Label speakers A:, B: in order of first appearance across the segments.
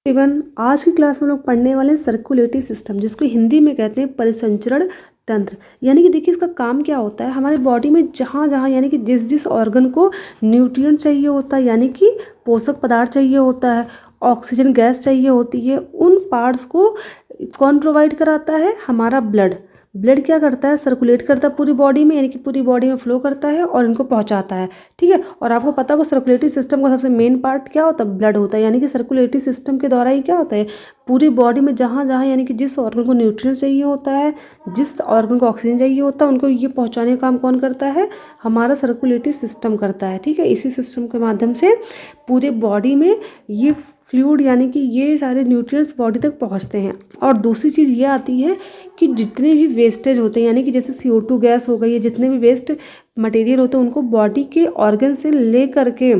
A: Even आज की class में लोग पढ़ने वाले हैं सर्कुलेटरी सिस्टम, जिसको हिंदी में कहते हैं परिसंचरण तंत्र। यानी कि देखिए इसका काम क्या होता है, हमारे बॉडी में जहाँ जहाँ यानी कि जिस जिस ऑर्गन को न्यूट्रिएंट चाहिए होता है, यानी कि पोषक पदार्थ चाहिए होता है, ऑक्सीजन गैस चाहिए होती है, उन पार्ट्स को कौन प्रोवाइड कराता है, हमारा ब्लड। ब्लड क्या करता है, सर्कुलेट करता है पूरी बॉडी में, यानी कि पूरी बॉडी में फ्लो करता है और इनको पहुंचाता है। ठीक है, और आपको पता होगा सर्कुलेटरी सिस्टम का सबसे मेन पार्ट क्या होता है, ब्लड होता है। यानी कि सर्कुलेटरी सिस्टम के द्वारा ही क्या होता है, पूरी बॉडी में जहाँ जहाँ यानी कि जिस ऑर्गन को न्यूट्रिएंट्स चाहिए होता है, जिस ऑर्गन को ऑक्सीजन चाहिए होता है, उनको ये पहुँचाने का काम कौन करता है, हमारा सर्कुलेटरी सिस्टम करता है। ठीक है, इसी सिस्टम के माध्यम से पूरे बॉडी में ये फ्लूइड यानी कि ये सारे न्यूट्रिएंट्स बॉडी तक पहुंचते हैं। और दूसरी चीज़ ये आती है कि जितने भी वेस्टेज होते हैं, यानी कि जैसे CO2 गैस हो गई है, जितने भी वेस्ट मटेरियल होते हैं, उनको बॉडी के ऑर्गन से ले करके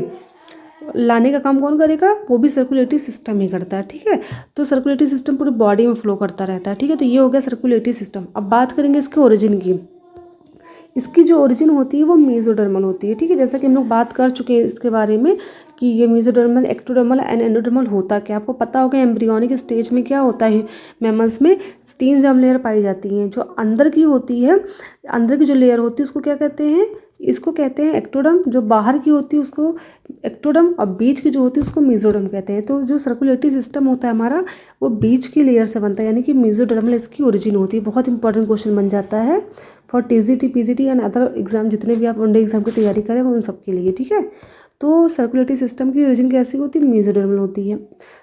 A: लाने का काम कौन करेगा, वो भी सर्कुलेटरी सिस्टम ही करता है। ठीक है, तो सर्कुलेटरी सिस्टम पूरी बॉडी में फ्लो करता रहता है। ठीक है, तो ये हो गया सर्कुलेटरी सिस्टम। अब बात करेंगे इसके ओरिजिन की। इसकी जो ओरिजिन होती है वो मेसोडर्मल होती है। ठीक है, जैसा कि हम लोग बात कर चुके हैं इसके बारे में कि ये मेसोडर्मल, एक्टोडर्मल एंड एंडोडर्मल होता क्या, आपको पता होगा एम्ब्रियोनिक स्टेज में क्या होता है, मैमल्स में 3 जर्म लेयर पाई जाती हैं। जो अंदर की होती है, अंदर की जो लेयर होती है उसको क्या कहते हैं, इसको कहते हैं एक्टोडर्म। जो बाहर की होती है उसको एक्टोडर्म, और बीच की जो होती है उसको मेसोडर्म कहते हैं। तो जो सर्कुलेटरी सिस्टम होता है हमारा, वो बीच की लेयर से बनता है, यानी कि मेसोडर्मल इसकी ओरिजिन होती है। बहुत इंपॉर्टेंट क्वेश्चन बन जाता है for TGT PGT and other exam, जितने भी आप वनडे एग्जाम की तैयारी करें उन सब के लिए। ठीक है, तो सर्कुलेटरी सिस्टम की ओरिजिन कैसी होती है, मेसोडर्मल होती है।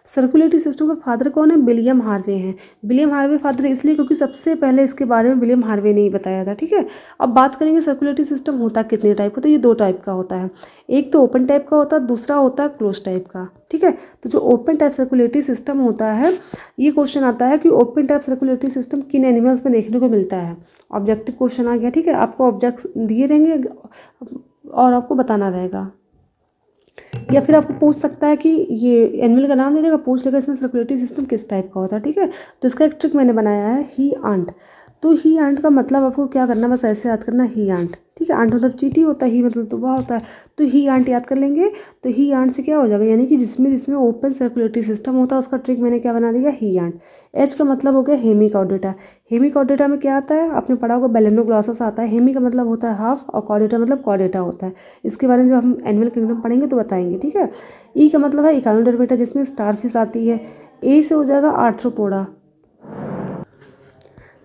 A: सर्कुलेटरी सिस्टम का फादर कौन है, विलियम हार्वे हैं। विलियम हार्वे फादर इसलिए क्योंकि सबसे पहले इसके बारे में विलियम हार्वे ने ही बताया था। ठीक है, अब बात करेंगे सर्कुलेटरी सिस्टम होता कितने टाइप का, तो ये 2 टाइप का होता है। एक तो ओपन टाइप का होता है, दूसरा होता है क्लोज टाइप का। ठीक है, तो जो ओपन टाइप सर्कुलेटरी सिस्टम होता है, ये क्वेश्चन आता है कि ओपन टाइप सर्कुलेटरी सिस्टम किन एनिमल्स में देखने को मिलता है। ऑब्जेक्टिव क्वेश्चन आ गया। ठीक है, आपको ऑब्जेक्ट दिए रहेंगे और आपको बताना रहेगा, या फिर आपको पूछ सकता है कि ये एनिमल का नाम दे देगा, पूछ लेगा इसमें सर्कुलेटरी सिस्टम किस टाइप का होता है। ठीक है, तो इसका एक ट्रिक मैंने बनाया है, ही आंट। तो ही आंट का मतलब आपको क्या करना, बस ऐसे याद करना, ही आंट। ठीक है, आंट मतलब चींटी होता है, ही मतलब तोबा होता है, तो ही आंट याद कर लेंगे। तो ही आंट से क्या हो जाएगा, यानी कि जिसमें जिसमें ओपन सर्कुलेटरी सिस्टम होता है उसका ट्रिक मैंने क्या बना दिया, ही आंट। एच का मतलब हो गया हेमिकॉर्डेटा। हेमिकॉर्डेटा में क्या आता है, आपने पढ़ा होगा बेलेनोग्लॉसस आता है। हेमी का मतलब होता है हाफ, और कॉर्डेटा मतलब कॉर्डेटा होता है। इसके बारे में जब हम एनिमल किंगडम पढ़ेंगे तो बताएंगे। ठीक है, ई का मतलब है इकाइनोडर्मेटा, जिसमें स्टारफिश आती है। ए से हो जाएगा आर्थ्रोपोडा।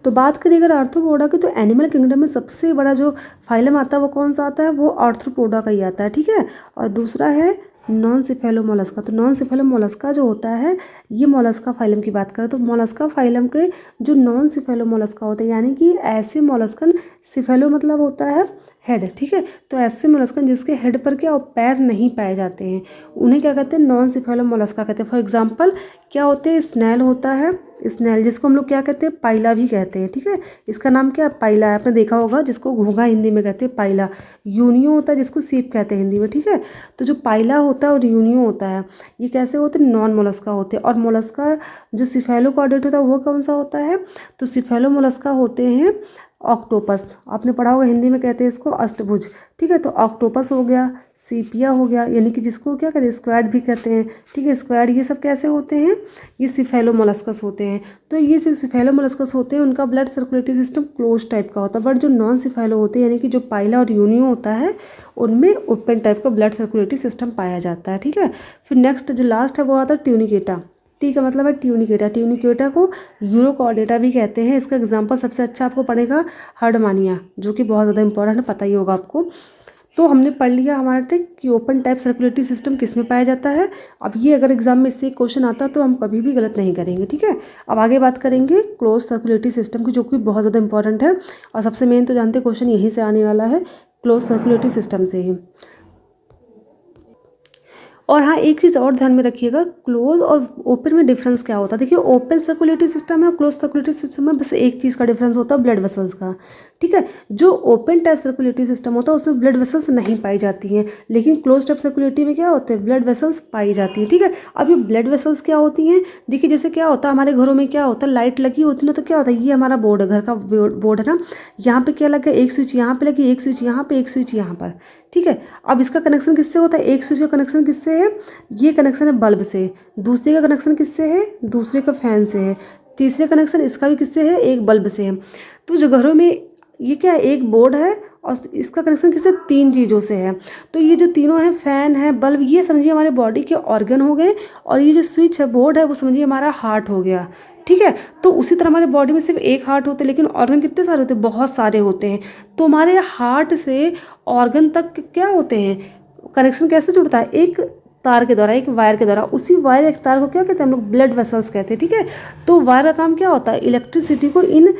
A: तो बात करें अगर आर्थ्रोपोडा की, तो एनिमल किंगडम में सबसे बड़ा जो फाइलम आता है वो कौन सा आता है, वो आर्थ्रोपोडा का ही आता है। ठीक है, और दूसरा है नॉन सिफेलो मोलस्का। तो नॉन सिफेलो मोलस्का जो होता है, ये मोलस्का फाइलम की बात करें तो मोलस्का फाइलम के जो नॉन सिफेलो मोलस्का होते हैं, यानी कि ऐसे मोलस्कन, सिफेलो मतलब होता है हेड। ठीक है, तो ऐसे मोलस्कन जिसके हेड पर क्या पैर नहीं पाए जाते हैं, उन्हें क्या कहते हैं, नॉन सिफेलो मोलस्का कहते हैं। फॉर एग्जाम्पल क्या होते हैं, स्नैल होता है, स्नैल जिसको हम लोग क्या कहते हैं, पाइला भी कहते हैं। ठीक है, इसका नाम क्या है, पाइला है, आपने देखा होगा, जिसको घोंघा हिंदी में कहते हैं पाइला। यूनियो होता है जिसको सीप कहते हैं हिंदी में। ठीक है, तो जो पाइला होता है और यूनियो होता है, ये कैसे होते हैं, नॉन मोलस्का होते हैं। और मोलस्का जो सिफेलोकॉर्डेट होता है वो कौन सा होता है, तो सिफेलो मोलस्का होते हैं ऑक्टोपस। आपने पढ़ा होगा हिंदी में कहते हैं इसको अष्टभुज। ठीक है, तो ऑक्टोपस हो गया, सीपिया हो गया, यानी कि जिसको क्या कहते हैं, स्क्वैड भी कहते हैं। ठीक है, स्क्वैड ये सब कैसे होते हैं, ये सिफेलो मोलस्कस होते हैं। तो ये जो सिफेलो मोलस्कस होते हैं उनका blood circulatory system close type का होता है। बट जो नॉन सिफेलो होते हैं, यानी कि जो पाइला और यूनियो होता है, उनमें ओपन टाइप का ब्लड सर्कुलेटरी सिस्टम पाया जाता है। ठीक है, फिर नेक्स्ट जो लास्ट है वो आता है ट्यूनिकेटा। टी का मतलब है ट्यूनिकेटा। ट्यूनिकेटा को यूरोकॉर्डेटा भी कहते हैं। इसका एग्जांपल सबसे अच्छा आपको पड़ेगा हर्डमानिया, जो कि बहुत ज़्यादा इंपॉर्टेंट है, पता ही होगा आपको। तो हमने पढ़ लिया हमारा ट्रिक कि ओपन टाइप सर्कुलेटरी सिस्टम किस में पाया जाता है। अब ये अगर एग्जाम में इससे क्वेश्चन आता है तो हम कभी भी गलत नहीं करेंगे। ठीक है, अब आगे बात करेंगे क्लोज सर्कुलेटरी सिस्टम की, जो कि बहुत ज़्यादा इंपॉर्टेंट है, और सबसे मेन तो जानते हैं क्वेश्चन यहीं से आने वाला है, क्लोज सर्कुलेटरी सिस्टम से ही। और हाँ, एक चीज़ और ध्यान में रखिएगा, क्लोज और ओपन में डिफरेंस क्या होता है। देखिए, ओपन सर्कुलेटरी सिस्टम है और क्लोज सर्कुलेटरी सिस्टम में बस एक चीज़ का डिफरेंस होता है, ब्लड वेसल्स का। ठीक है, जो ओपन टाइप सर्कुलेटरी सिस्टम होता है उसमें ब्लड वेसल्स नहीं पाई जाती हैं, लेकिन क्लोज टाइप सर्कुलेटरी में क्या होते हैं, ब्लड वेसल्स पाई जाती है। ठीक है, अब ये ब्लड वेसल्स क्या होती हैं, देखिए जैसे क्या होता है हमारे घरों में क्या होता है, लाइट लगी होती है ना, तो क्या होता है, ये हमारा बोर्ड है, घर का बोर्ड है ना, यहाँ पे क्या लगा, एक स्विच यहाँ पे लगी, एक स्विच यहाँ पे, एक स्विच यहाँ पर। ठीक है, अब इसका कनेक्शन किससे होता है, एक स्विच का कनेक्शन किससे है? ये कनेक्शन है बल्ब से, दूसरे का कनेक्शन किससे है? दूसरे का फैन से है, तीसरे कनेक्शन इसका भी किससे है? एक बल्ब से है। तो जो घरों में ये क्या है? एक बोर्ड है और इसका कनेक्शन किससे? 3 चीज़ों से है। तो ये जो तीनों हैं, फैन है, बल्ब, ये समझिए हमारे बॉडी के ऑर्गन हो गए, और ये जो स्विच है, बोर्ड है, वो समझिए हमारा हार्ट हो गया। ठीक है, तो उसी तरह हमारे बॉडी में सिर्फ एक हार्ट होते हैं, लेकिन ऑर्गन कितने सारे होते हैं? बहुत सारे होते हैं। तो हमारे हार्ट से ऑर्गन तक क्या होते हैं? कनेक्शन कैसे जुड़ता है? एक तार के द्वारा, एक वायर के द्वारा। उसी वायर, एक तार को क्या कहते हैं हम लोग? ब्लड वेसल्स कहते हैं। ठीक है, तो वायर का काम क्या होता है? इलेक्ट्रिसिटी को इन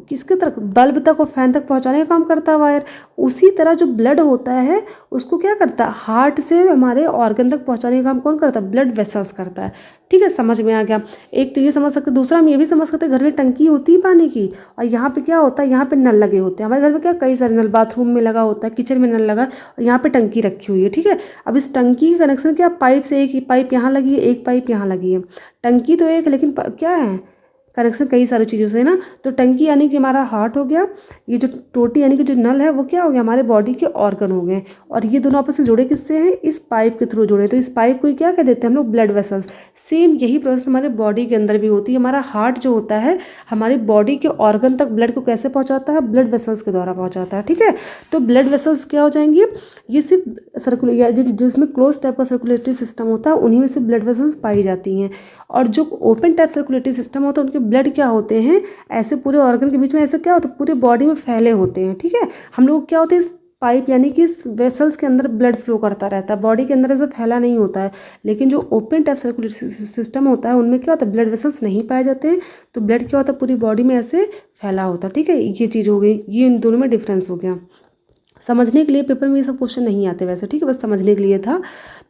A: किसके तक? बल्ब तक और फैन तक पहुंचाने का काम करता है वायर। उसी तरह जो ब्लड होता है उसको क्या करता है? हार्ट से हमारे ऑर्गन तक पहुंचाने का काम कौन करता है? ब्लड वेसल्स करता है। ठीक है, समझ में आ गया। एक तो ये समझ सकते, दूसरा हम ये भी समझ सकते हैं, घर में टंकी होती है पानी की, और यहाँ पे क्या होता है? यहाँ पे नल लगे होते हैं। हमारे घर में क्या कई सारे नल, बाथरूम में लगा होता है, किचन में नल लगा, और यहाँ पे टंकी रखी हुई है। ठीक है, अब इस टंकी का कनेक्शन क्या? पाइप से, एक ही पाइप यहाँ लगी है, एक पाइप यहाँ लगी है। टंकी तो एक, लेकिन क्या है? कनेक्शन कई सारी चीज़ों से है ना। तो टंकी यानी कि हमारा हार्ट हो गया, ये जो टोटी यानी कि जो नल है वो क्या हो गया? हमारे बॉडी के ऑर्गन हो गए, और ये दोनों आपस में जुड़े किससे हैं? इस पाइप के थ्रू जुड़े। तो इस पाइप को क्या कह देते हैं हम लोग? Blood vessels. सेम यही प्रोसेस हमारे बॉडी के अंदर भी होती है। हमारा हार्ट जो होता है हमारी बॉडी के ऑर्गन तक ब्लड को कैसे पहुँचाता है? ब्लड वेसल्स के द्वारा पहुँचाता है। ठीक है, तो ब्लड वेसल्स क्या हो जाएंगे? ये सिर्फ सर्कुलेट, जिसमें क्लोज टाइप का सर्कुलेटरी सिस्टम होता है, उन्हीं में से ब्लड वेसल्स पाई जाती हैं। और जो ओपन टाइप सर्कुलेटरी सिस्टम होता है, उनके ब्लड क्या होते हैं? ऐसे पूरे ऑर्गन के बीच में ऐसे क्या होता है? पूरे बॉडी में फैले होते हैं। ठीक है, हम लोग क्या होते हैं? इस पाइप यानी कि इस वेसल्स के अंदर ब्लड फ्लो करता रहता है, बॉडी के अंदर ऐसे फैला नहीं होता है। लेकिन जो ओपन टाइप सर्कुलेटरी सिस्टम होता है उनमें क्या होता है? ब्लड वेसल्स नहीं पाए जाते हैं, तो ब्लड क्या होता है? पूरी बॉडी में ऐसे फैला होता है। ठीक है, ये चीज़ हो गई, ये इन दोनों में डिफरेंस हो गया। समझने के लिए पेपर में ये सब क्वेश्चन नहीं आते वैसे। ठीक है, बस समझने के लिए था।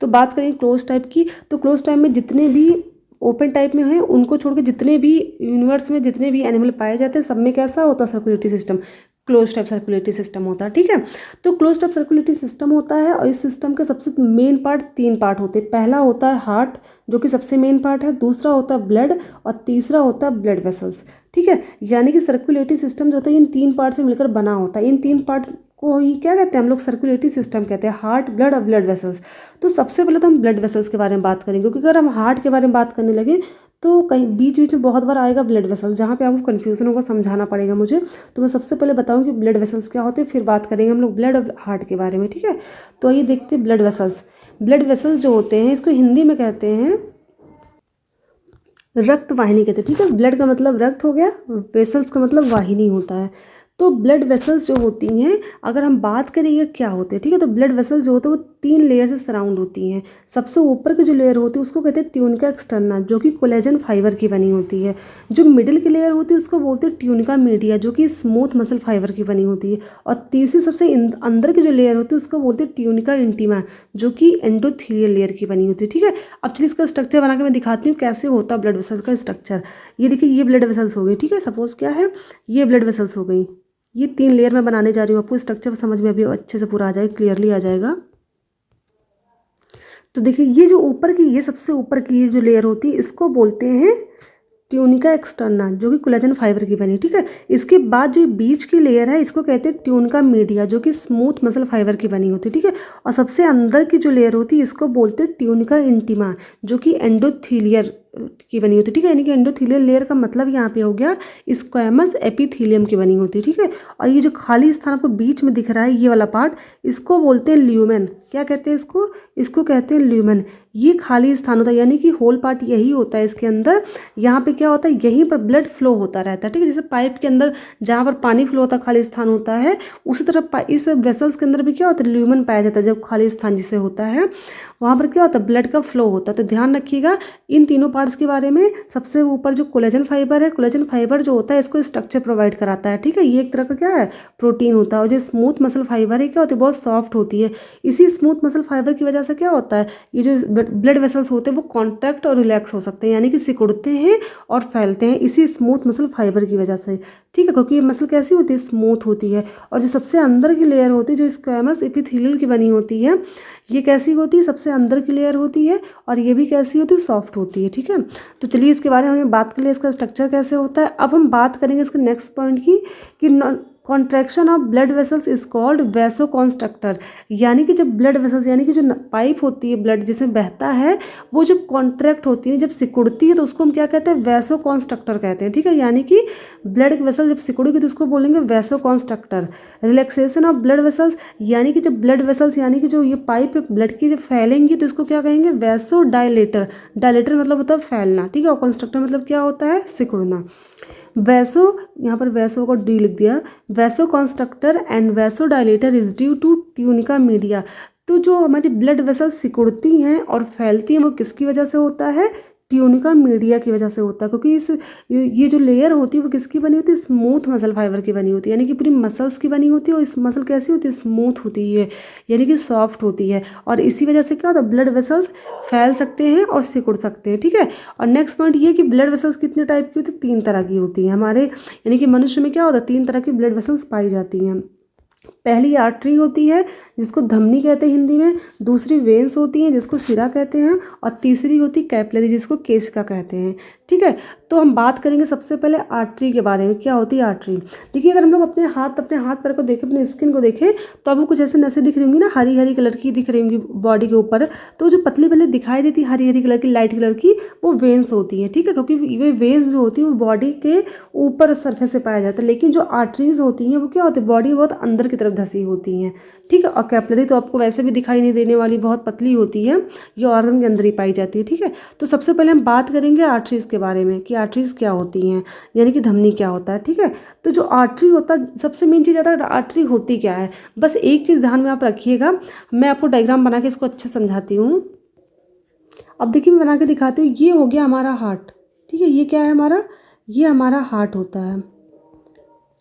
A: तो बात करें क्लोज टाइप की, तो क्लोज टाइप में जितने भी ओपन टाइप में हैं उनको छोड़ के जितने भी यूनिवर्स में जितने भी एनिमल पाए जाते हैं, सब में कैसा होता है? Circulatory system, close type circulatory system होता है। ठीक है, तो क्लोज टाइप सर्कुलेटरी सिस्टम होता है, और इस सिस्टम के सबसे मेन पार्ट 3 पार्ट होते हैं। पहला होता है हार्ट, जो कि सबसे मेन पार्ट है, दूसरा होता है ब्लड, और तीसरा होता है ब्लड वेसल्स। ठीक है, यानी कि सर्कुलेटरी सिस्टम जो होता है इन 3 पार्ट से मिलकर बना होता है। इन 3 पार्ट को ही क्या कहते हैं हम लोग? सर्कुलेटरी सिस्टम कहते हैं, हार्ट, ब्लड और ब्लड वेसल्स। तो सबसे पहले तो हम ब्लड वेसल्स के बारे में बात करेंगे, क्योंकि अगर हम हार्ट के बारे में बात करने लगे तो कहीं बीच बीच में बहुत बार आएगा ब्लड वेसल्स, जहाँ पे आपको कन्फ्यूजन होगा, समझाना पड़ेगा मुझे। तो मैं सबसे पहले बताऊँ कि ब्लड वेसल्स क्या होते हैं, फिर बात करेंगे हम लोग ब्लड और हार्ट के बारे में। ठीक है, तो आइए देखते हैं ब्लड वेसल्स। ब्लड वेसल्स जो होते हैं इसको हिंदी में कहते हैं रक्त वाहिनी कहते हैं। ठीक है, ब्लड का मतलब रक्त हो गया, वेसल्स का मतलब वाहिनी होता है। तो ब्लड वेसल्स जो होती हैं, अगर हम बात करेंगे क्या होते हैं, ठीक है, तो ब्लड वेसल्स जो होते हैं वो 3 लेयर से सराउंड होती हैं। सबसे ऊपर की जो लेयर होती है उसको कहते हैं ट्यूनिका एक्सटर्ना, जो कि कोलेजन फाइबर की बनी होती है। जो मिडिल की लेयर होती है उसको बोलते हैं ट्यूनिका मीडिया, जो कि स्मूथ मसल फाइबर की बनी होती है। और तीसरी सबसे अंदर की जो लेयर होती है उसको बोलते हैं ट्यूनिका इंटीमा, जो कि एंडोथीलियल लेयर की बनी होती है। ठीक है, अब चलिए इसका स्ट्रक्चर बना के मैं दिखाती हूँ कैसे होता है ब्लड वेसल्स का स्ट्रक्चर। ये देखिए, ये ब्लड वेसल्स हो गई। ठीक है, सपोज क्या है, ये ब्लड वेसल्स हो गई। ये 3 लेयर में बनाने जा रही हूँ, आपको स्ट्रक्चर समझ में अभी अच्छे से पूरा आ जाएगा, क्लियरली आ जाएगा। तो देखिए, ये जो ऊपर की, ये सबसे ऊपर की ये जो लेयर होती है इसको बोलते हैं ट्यूनिका एक्सटर्ना, जो कि कोलेजन फाइबर की बनी। ठीक है, इसके बाद जो बीच की लेयर है इसको कहते हैं ट्यूनिका मीडिया, जो कि स्मूथ मसल फाइबर की बनी होती है। ठीक है, और सबसे अंदर की जो लेयर होती है इसको बोलते हैं ट्यूनिका इंटीमा, जो कि एंडोथीलियर की बनी होती है। ठीक है, यानी कि एंडोथीलियल लेयर का मतलब यहाँ पे हो गया स्क्वैमस एपिथीलियम की बनी होती है। ठीक है, और ये जो खाली स्थान आपको बीच में दिख रहा है ये वाला पार्ट, इसको बोलते हैं ल्यूमेन। क्या कहते हैं इसको? इसको कहते हैं ल्यूमेन। ये खाली स्थान होता है, यानी कि होल पार्ट यही होता है इसके अंदर। यहाँ पे क्या होता है, यहीं पर ब्लड फ्लो होता रहता है। ठीक है, जैसे पाइप के अंदर जहाँ पर पानी फ्लो होता है खाली स्थान होता है, उसी तरह इस वेसल्स के अंदर भी क्या होता है? ल्यूमेन पाया जाता है। जब खाली स्थान जिसे होता है वहाँ पर क्या होता है? ब्लड का फ्लो होता है। तो ध्यान रखिएगा इन तीनों पार्ट्स के बारे में। सबसे ऊपर जो कोलेजन फाइबर है, कोलेजन फाइबर जो होता है इसको स्ट्रक्चर प्रोवाइड कराता है। ठीक है, ये एक तरह का क्या है? प्रोटीन होता है। और जो स्मूथ मसल फाइबर है क्या होती है? बहुत सॉफ्ट होती है। इसी स्मूथ मसल फाइबर की वजह से क्या होता है, ये जो ब्लड वेसल्स होते हैं वो कॉन्ट्रैक्ट और रिलैक्स हो सकते हैं, यानी कि सिकुड़ते हैं और फैलते हैं इसी स्मूथ मसल फाइबर की वजह से। ठीक है, क्योंकि ये मसल कैसी होती है? स्मूथ होती है। और जो सबसे अंदर की लेयर होती है जो स्क्वैमस एपिथेलियल की बनी होती है, ये कैसी होती है? सबसे अंदर की लेयर होती है, और ये भी कैसी होती है? सॉफ्ट होती है। ठीक है, तो चलिए इसके बारे में हमने बात कर लिया, इसका स्ट्रक्चर कैसे होता है। अब हम बात करेंगे इसके नेक्स्ट पॉइंट की कि contraction of blood vessels is called vasoconstrictor. यानी कि जब ब्लड वेसल्स यानी कि जो पाइप होती है ब्लड जिसमें बहता है, वो जब कॉन्ट्रैक्ट होती है, जब सिकुड़ती है, तो उसको हम क्या कहते हैं, वैसोकॉन्स्ट्रक्टर कहते हैं। ठीक है, यानी कि ब्लड वेसल जब सिकुड़ेगी तो उसको बोलेंगे वैसोकॉन्स्ट्रक्टर। रिलैक्सेशन ऑफ ब्लड वेसल्स, यानी कि जब ब्लड वेसल्स यानी कि जो ये पाइप ब्लड की जब फैलेंगी तो इसको क्या कहेंगे, वैसो डायलेटर। डायलेटर मतलब होता है फैलना। ठीक है, और कॉन्स्ट्रक्टर मतलब क्या होता है, सिकुड़ना। वैसो, यहाँ पर वैसो को डी लिख दिया। Vasoconstrictor and vasodilator is due to tunica media. तो जो हमारी ब्लड वेसल्स सिकुड़ती हैं और फैलती हैं वो किसकी वजह से होता है, ट्यूनिका मीडिया की वजह से होता है। क्योंकि इस ये जो लेयर होती है वो किसकी बनी होती है, स्मूथ मसल फाइबर की बनी होती है, यानी कि पूरी मसल्स की बनी होती है। और इस मसल कैसी होती है, स्मूथ होती है, यानी कि सॉफ्ट होती है। और इसी वजह से क्या होता है, ब्लड वेसल्स फैल सकते हैं और सिकुड़ सकते हैं। ठीक है, और नेक्स्ट पॉइंट ये कि ब्लड वेसल्स कितने टाइप की होती है, 3 तरह की होती हैं हमारे, यानी कि मनुष्य में क्या होता है, 3 तरह की ब्लड वेसल्स पाई जाती हैं। पहली आर्टरी होती है जिसको धमनी कहते हैं हिंदी में, दूसरी वेन्स होती हैं जिसको शिरा कहते हैं, और तीसरी होती है कैपिलरी जिसको केशिका कहते हैं। ठीक है, तो हम बात करेंगे सबसे पहले आर्टरी के बारे में। क्या होती है आर्टरी, देखिए अगर हम लोग अपने हाथ पैर को देखें, अपने स्किन को देखें, तो आपको कुछ ऐसे नसें दिख रही होंगी ना, हरी हरी कलर की दिख रही होंगी बॉडी के ऊपर। तो जो पतली पतली दिखाई देती है हरी हरी कलर की, लाइट कलर की, वो वेन्स होती हैं। ठीक है, क्योंकि ये वेन्स जो होती है वो बॉडी के ऊपर सरफेस पे पाया जाता है, लेकिन जो आर्टरीज होती हैं वो क्या होती है, बॉडी बहुत अंदर की तरफ धसी होती हैं। ठीक है, और कैपिलरी तो आपको वैसे भी दिखाई नहीं देने वाली, बहुत पतली होती है, ये ऑर्गन के अंदर ही पाई जाती है। ठीक है, तो सबसे पहले हम बात करेंगे आर्टरीज के बारे में कि आर्टरीज क्या होती हैं, यानी कि धमनी क्या होता है। ठीक है, तो जो आर्टरी होता है, सबसे मेन चीज़ आता है आर्टरी होती क्या है। बस एक चीज़ ध्यान में आप रखिएगा, मैं आपको डायग्राम बना के इसको अच्छे समझाती हूँ। अब देखिए मैं बना के दिखाती हूँ। ये हो गया हमारा हार्ट। ठीक है, ये क्या है हमारा, ये हमारा हार्ट होता है।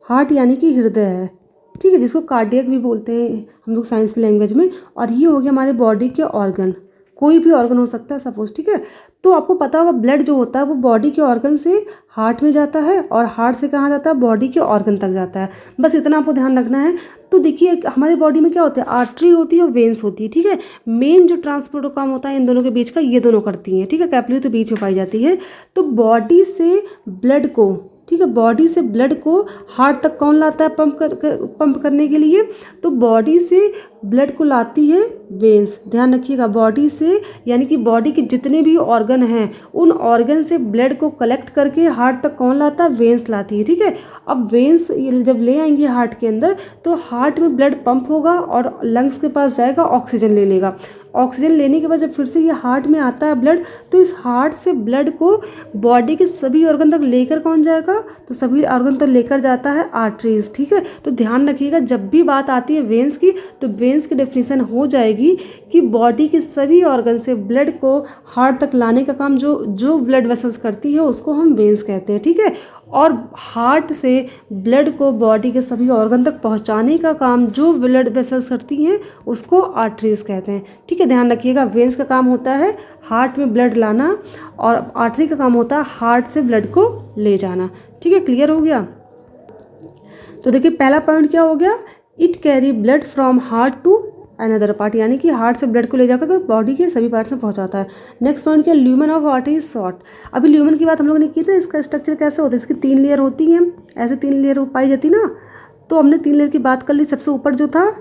A: हार्ट यानी कि हृदय है। ठीक है, जिसको कार्डियक भी बोलते हैं हम लोग साइंस की लैंग्वेज में। और ये हो गया हमारे बॉडी के ऑर्गन, कोई भी ऑर्गन हो सकता है सपोज। ठीक है, तो आपको पता होगा ब्लड जो होता है वो बॉडी के ऑर्गन से हार्ट में जाता है, और हार्ट से कहाँ जाता है, बॉडी के ऑर्गन तक जाता है। बस इतना आपको ध्यान रखना है। तो देखिए हमारी बॉडी में क्या होता है, आर्टरी होती है और वेन्स होती है। ठीक है, मेन जो ट्रांसपोर्ट का काम होता है इन दोनों के बीच का, ये दोनों करती हैं। ठीक है, कैपिलरी तो बीच में पाई जाती है। तो बॉडी से ब्लड को, ठीक है, बॉडी से ब्लड को हार्ट तक कौन लाता है पंप करने के लिए, तो बॉडी से ब्लड को लाती है वेन्स। ध्यान रखिएगा, बॉडी से, यानी कि बॉडी के जितने भी ऑर्गन हैं उन ऑर्गन से ब्लड को कलेक्ट करके हार्ट तक कौन लाता है, वेन्स लाती है। ठीक है, अब वेन्स जब ले आएंगे हार्ट के अंदर तो हार्ट में ब्लड पंप होगा और लंग्स के पास जाएगा, ऑक्सीजन ले लेगा। ऑक्सीजन लेने के बाद जब फिर से ये हार्ट में आता है ब्लड, तो इस हार्ट से ब्लड को बॉडी के सभी ऑर्गन तक लेकर कौन जाएगा, तो सभी ऑर्गन तक लेकर जाता है आर्टरीज। ठीक है, तो ध्यान रखिएगा जब भी बात आती है वेन्स की, तो वेन्स की डेफिनेशन हो जाएगी कि बॉडी के सभी ऑर्गन से ब्लड को हार्ट तक लाने का काम जो ब्लड वेसल्स करती है उसको हम वेन्स कहते हैं। ठीक है, और हार्ट से ब्लड को बॉडी के सभी ऑर्गन तक पहुंचाने का काम जो ब्लड वेसल्स करती हैं उसको आर्टरीज कहते हैं। ठीक है, ध्यान रखिएगा, वेन्स का काम होता है हार्ट में ब्लड लाना, और आर्टरी का काम होता है हार्ट से ब्लड को ले जाना। ठीक है, क्लियर हो गया। तो देखिए पहला पॉइंट क्या हो गया, it carry blood from heart to another part, यानी कि हार्ट से ब्लड को ले जाकर बॉडी के सभी पार्ट्स में पहुंचाता है। नेक्स्ट पॉइंट क्या, lumen of heart is short. अभी ल्यूमन की बात हम लोगों ने की था, इसका स्ट्रक्चर कैसे होता है, इसकी 3 लेयर होती हैं, ऐसे 3 लेयर पाई जाती ना। तो हमने 3 लेयर की बात कर ली। सबसे ऊपर जो था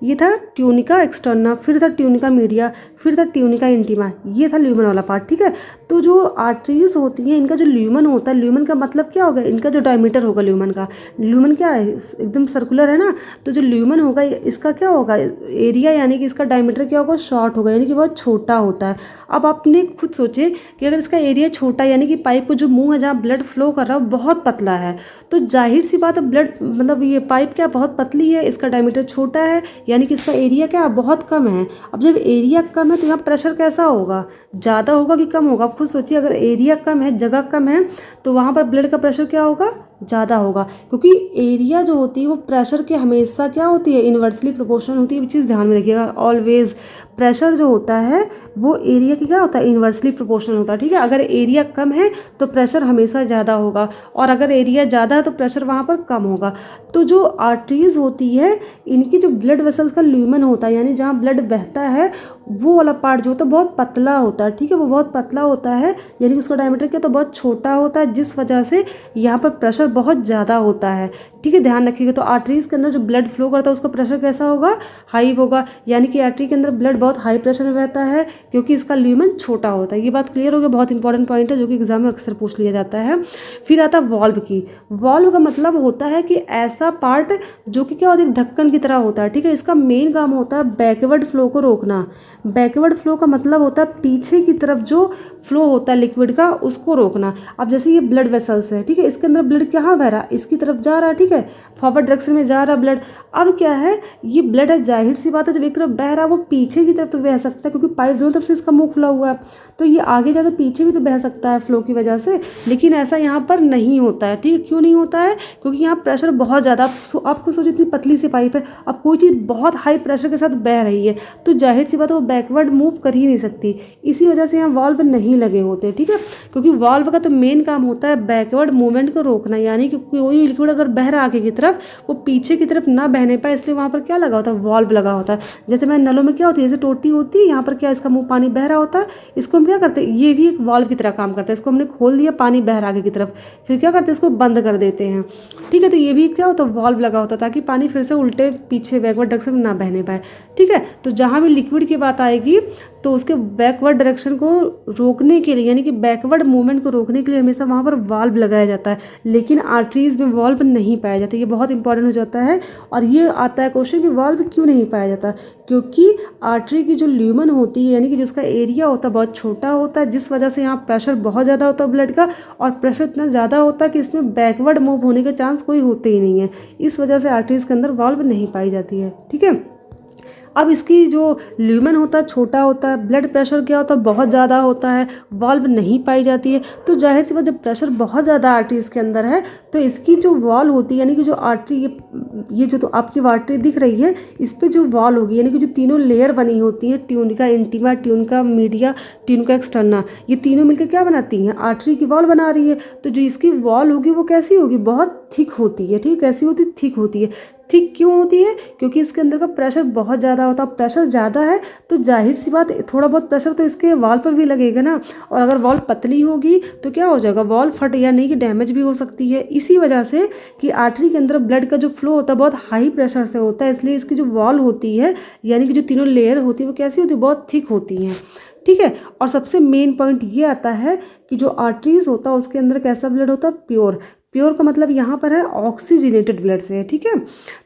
A: ये था ट्यूनिका एक्सटर्ना, फिर था ट्यूनिका मीडिया, फिर था ट्यूनिका इंटीमा, ये था ल्यूमन वाला पार्ट। ठीक है, तो जो आर्टरीज होती हैं इनका जो ल्यूमन होता है, ल्यूमन का मतलब क्या होगा, इनका जो डायमीटर होगा ल्यूमन का, ल्यूमन क्या है एकदम सर्कुलर है ना, तो जो ल्यूमन होगा इसका क्या होगा एरिया, यानी कि इसका डायमीटर क्या होगा, शॉर्ट होगा, यानी कि बहुत छोटा होता है। अब आपने खुद सोचे कि अगर इसका एरिया छोटा, यानी कि पाइप को जो मुँह है जहाँ ब्लड फ्लो कर रहा है बहुत पतला है, तो जाहिर सी बात है ब्लड मतलब ये पाइप क्या बहुत पतली है, इसका डायमीटर छोटा है, यानी कि इसका एरिया क्या बहुत कम है। अब जब एरिया कम है तो यहाँ प्रेशर कैसा होगा, ज़्यादा होगा कि कम होगा। आप खुद सोचिए, अगर एरिया कम है, जगह कम है, तो वहाँ पर ब्लड का प्रेशर क्या होगा, ज़्यादा होगा, क्योंकि एरिया जो होती है वो प्रेशर के हमेशा क्या होती है, इन्वर्सली प्रोपोर्शनल होती है। ये चीज़ ध्यान में रखिएगा ऑलवेज। प्रेशर जो होता है वो एरिया की क्या होता है, इन्वर्सली प्रोपोर्शनल होता है। ठीक है, अगर एरिया कम है तो प्रेशर हमेशा ज़्यादा होगा, और अगर एरिया ज़्यादा है तो प्रेशर वहाँ पर कम होगा। तो जो आर्टरीज होती है, इनकी जो ब्लड वेसल्स का ल्यूमेन होता है, यानी जहाँ ब्लड बहता है वो वाला पार्ट जो होता है बहुत पतला होता है। ठीक है, वो बहुत पतला होता है, यानी उसका डायमीटर क्या तो बहुत छोटा होता है, जिस वजह से यहाँ पर प्रेशर बहुत ज़्यादा होता है। ठीक है, ध्यान रखिएगा। तो आर्टरीज के अंदर जो ब्लड फ्लो करता है उसका प्रेशर कैसा होगा, हाई होगा, यानी कि आर्टरी के अंदर ब्लड बहुत हाई प्रेशर में बहता है क्योंकि इसका ल्यूमेन छोटा होता है। ये बात क्लियर हो गया, बहुत इंपॉर्टेंट पॉइंट है जो कि एग्जाम में अक्सर पूछ लिया जाता है। फिर आता है वॉल्व की। वॉल्व का मतलब होता है कि ऐसा पार्ट जो कि क्या होता है, ढक्कन की तरह होता है। ठीक है, इसका मेन काम होता है बैकवर्ड फ्लो को रोकना। बैकवर्ड फ्लो का मतलब होता है पीछे की तरफ जो फ्लो होता है लिक्विड का उसको रोकना। अब जैसे ये ब्लड वेसल्स है, ठीक है, इसके अंदर ब्लड कहाँ बह रहा है, इसकी तरफ जा रहा है। ठीक है, फॉरवर्ड डायरेक्शन में जा रहा है ब्लड। अब क्या है, ये ब्लड है, जाहिर सी बात है जब एक तरफ बह रहा है वो पीछे की तरफ तो बह सकता है क्योंकि पाइप दोनों तरफ से इसका मुंह खुला हुआ है, तो ये आगे जाकर पीछे भी तो बह सकता है फ्लो की वजह से। लेकिन ऐसा यहाँ पर नहीं होता है। ठीक है, क्यों नहीं होता है, क्योंकि यहाँ प्रेशर बहुत ज़्यादा, आपको सोचो इतनी पतली सी पाइप है, अब कोई चीज़ बहुत हाई प्रेशर के साथ बह रही है तो जाहिर सी बात है वो बैकवर्ड मूव कर ही नहीं सकती। इसी वजह से यहाँ वाल्व नहीं लगे होते। ठीक है, क्योंकि वाल्व का तो मेन काम होता है बैकवर्ड मूवमेंट को रोकना, यानी कि कोई भी लिक्विड अगर बह रहा है आगे की तरफ वो पीछे की तरफ ना बहने पाए, इसलिए वहाँ पर क्या लगा होता है, वाल्व लगा होता है। जैसे मैं नलों में क्या होती है, जैसे टोटी होती है, यहाँ पर क्या इसका मुंह पानी बह रहा होता है, इसको हम क्या करते हैं, ये भी एक वाल्व की तरह काम करता है। इसको हमने खोल दिया, पानी बह रहा आगे की तरफ, फिर क्या करते हैं, इसको बंद कर देते हैं। ठीक है, तो ये भी क्या होता है, वाल्व लगा होता है ताकि पानी फिर से उल्टे पीछे बैकवर्ड डायरेक्शन में ना बहने पाए। ठीक है, तो जहाँ भी लिक्विड की बात आएगी तो उसके बैकवर्ड डायरेक्शन को रोकने के लिए, यानी कि बैकवर्ड मूवमेंट को रोकने के लिए हमेशा वहाँ पर वाल्व लगाया जाता है। लेकिन आर्टरीज में वाल्व नहीं पाया जाता, ये बहुत इंपॉर्टेंट हो जाता है। और ये आता है क्वेश्चन कि वाल्व क्यों नहीं पाया जाता, क्योंकि आर्टरी की जो ल्यूमन होती है, यानी कि जिसका एरिया होता है बहुत छोटा होता है, जिस वजह से यहाँ प्रेशर बहुत ज़्यादा होता है ब्लड का, और प्रेशर इतना ज़्यादा होता है कि इसमें बैकवर्ड मूव होने के चांस कोई होते ही नहीं है। इस वजह से आर्टरीज के अंदर वाल्व नहीं पाई जाती है। ठीक है, अब इसकी जो ल्यूमेन होता है छोटा होता है, ब्लड प्रेशर क्या होता है बहुत ज़्यादा होता है, वाल्व नहीं पाई जाती है। तो जाहिर सी बात जब प्रेशर बहुत ज़्यादा आर्टरीज के अंदर है तो इसकी जो वॉल होती है, यानी कि जो आर्टरी, ये जो तो आपकी आर्टरी दिख रही है, इस पर जो वॉल होगी, यानी कि जो तीनों लेयर बनी होती हैं, tunica intima, tunica media, tunica externa, ये तीनों मिलकर क्या बनाती हैं, आर्टरी की वॉल बना रही है। तो जो इसकी वॉल होगी वो कैसी होगी, बहुत थिक होती है। ठीक, कैसी होती है, थिक होती है। थिक क्यों होती है, क्योंकि इसके अंदर का प्रेशर बहुत ज़्यादा होता है। प्रेशर ज़्यादा है तो जाहिर सी बात थोड़ा बहुत प्रेशर तो इसके वॉल पर भी लगेगा ना, और अगर वॉल पतली होगी तो क्या हो जाएगा, वॉल फट या नहीं कि डैमेज भी हो सकती है। इसी वजह से कि आर्टरी के अंदर ब्लड का जो फ्लो होता है बहुत हाई प्रेशर से होता है, इसलिए इसकी जो वॉल होती है, यानी कि जो तीनों लेयर होती है वो कैसी होती है, बहुत थिक होती हैं। ठीक है, और सबसे मेन पॉइंट ये आता है कि जो आर्टरीज होता है उसके अंदर कैसा ब्लड होता है, प्योर। प्योर का मतलब यहाँ पर है ऑक्सीजनेटेड ब्लड से। ठीक है,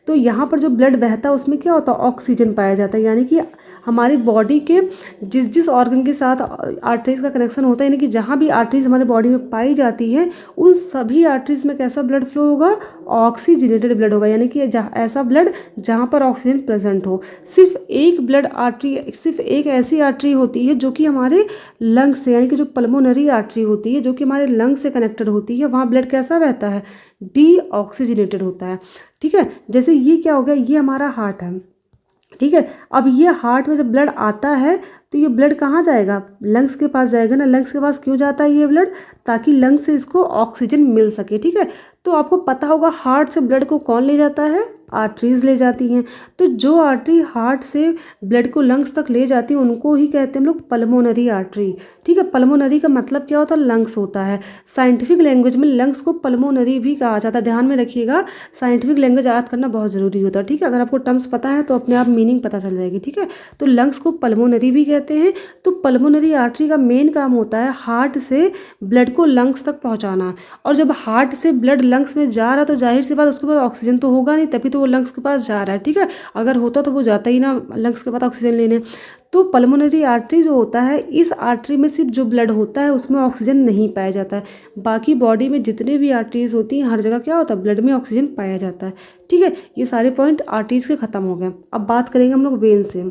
A: तो यहाँ पर जो ब्लड बहता है उसमें क्या होता है, ऑक्सीजन पाया जाता है, यानी कि हमारी बॉडी के जिस जिस ऑर्गन के साथ आर्टरीज का कनेक्शन होता है, यानी कि जहाँ भी आर्टरीज हमारी बॉडी में पाई जाती है उन सभी आर्टरीज में कैसा ब्लड फ्लो होगा, ऑक्सीजनेटेड ब्लड होगा, यानी कि ऐसा ब्लड जहाँ पर ऑक्सीजन प्रेजेंट हो। सिर्फ एक ब्लड आर्टरी, सिर्फ एक ऐसी आर्टरी होती है जो कि हमारे लंग्स से, यानी कि जो पल्मोनरी आर्टरी होती है जो कि हमारे लंग्स से कनेक्टेड होती है, वहाँ ब्लड कैसा बहता है, डीऑक्सीजनेटेड होता है। ठीक है, जैसे ये क्या हो गया, ये हमारा हार्ट है। ठीक है, अब ये हार्ट में जब ब्लड आता है तो ये ब्लड कहाँ जाएगा, लंग्स के पास जाएगा ना। लंग्स के पास क्यों जाता है ये ब्लड, ताकि लंग्स से इसको ऑक्सीजन मिल सके। ठीक है, तो आपको पता होगा हार्ट से ब्लड को कौन ले जाता है, आर्टरीज ले जाती हैं। तो जो आर्टरी हार्ट से ब्लड को लंग्स तक ले जाती है उनको ही कहते हैं हम लोग पल्मोनरी आर्टरी। ठीक है, पल्मोनरी का मतलब क्या होता है, लंग्स होता है। साइंटिफिक लैंग्वेज में लंग्स को पल्मोनरी भी कहा जाता है। ध्यान में रखिएगा, साइंटिफिक लैंग्वेज याद करना बहुत ज़रूरी होता है। ठीक है, अगर आपको टर्म्स पता है तो अपने आप मीनिंग पता चल जाएगी। ठीक है, तो लंग्स को पल्मोनरी भी कहते हैं। तो पल्मोनरी आर्टरी का मेन काम होता है हार्ट से ब्लड को लंग्स तक पहुँचाना। और जब हार्ट से ब्लड लंग्स में जा रहा है तो जाहिर सी बात उसके पास ऑक्सीजन तो होगा नहीं, तभी तो वो लंग्स के पास जा रहा है। ठीक है, अगर होता तो वो जाता ही ना लंग्स के पास ऑक्सीजन लेने। तो पल्मोनरी आर्टरी जो होता है, इस आर्टरी में सिर्फ जो ब्लड होता है उसमें ऑक्सीजन नहीं पाया जाता है। बाकी बॉडी में जितने भी आर्टरीज होती हैं हर जगह क्या होता है, ब्लड में ऑक्सीजन पाया जाता है। ठीक है, ये सारे पॉइंट आर्टरीज के खत्म हो गए। अब बात करेंगे हम लोग वेन से।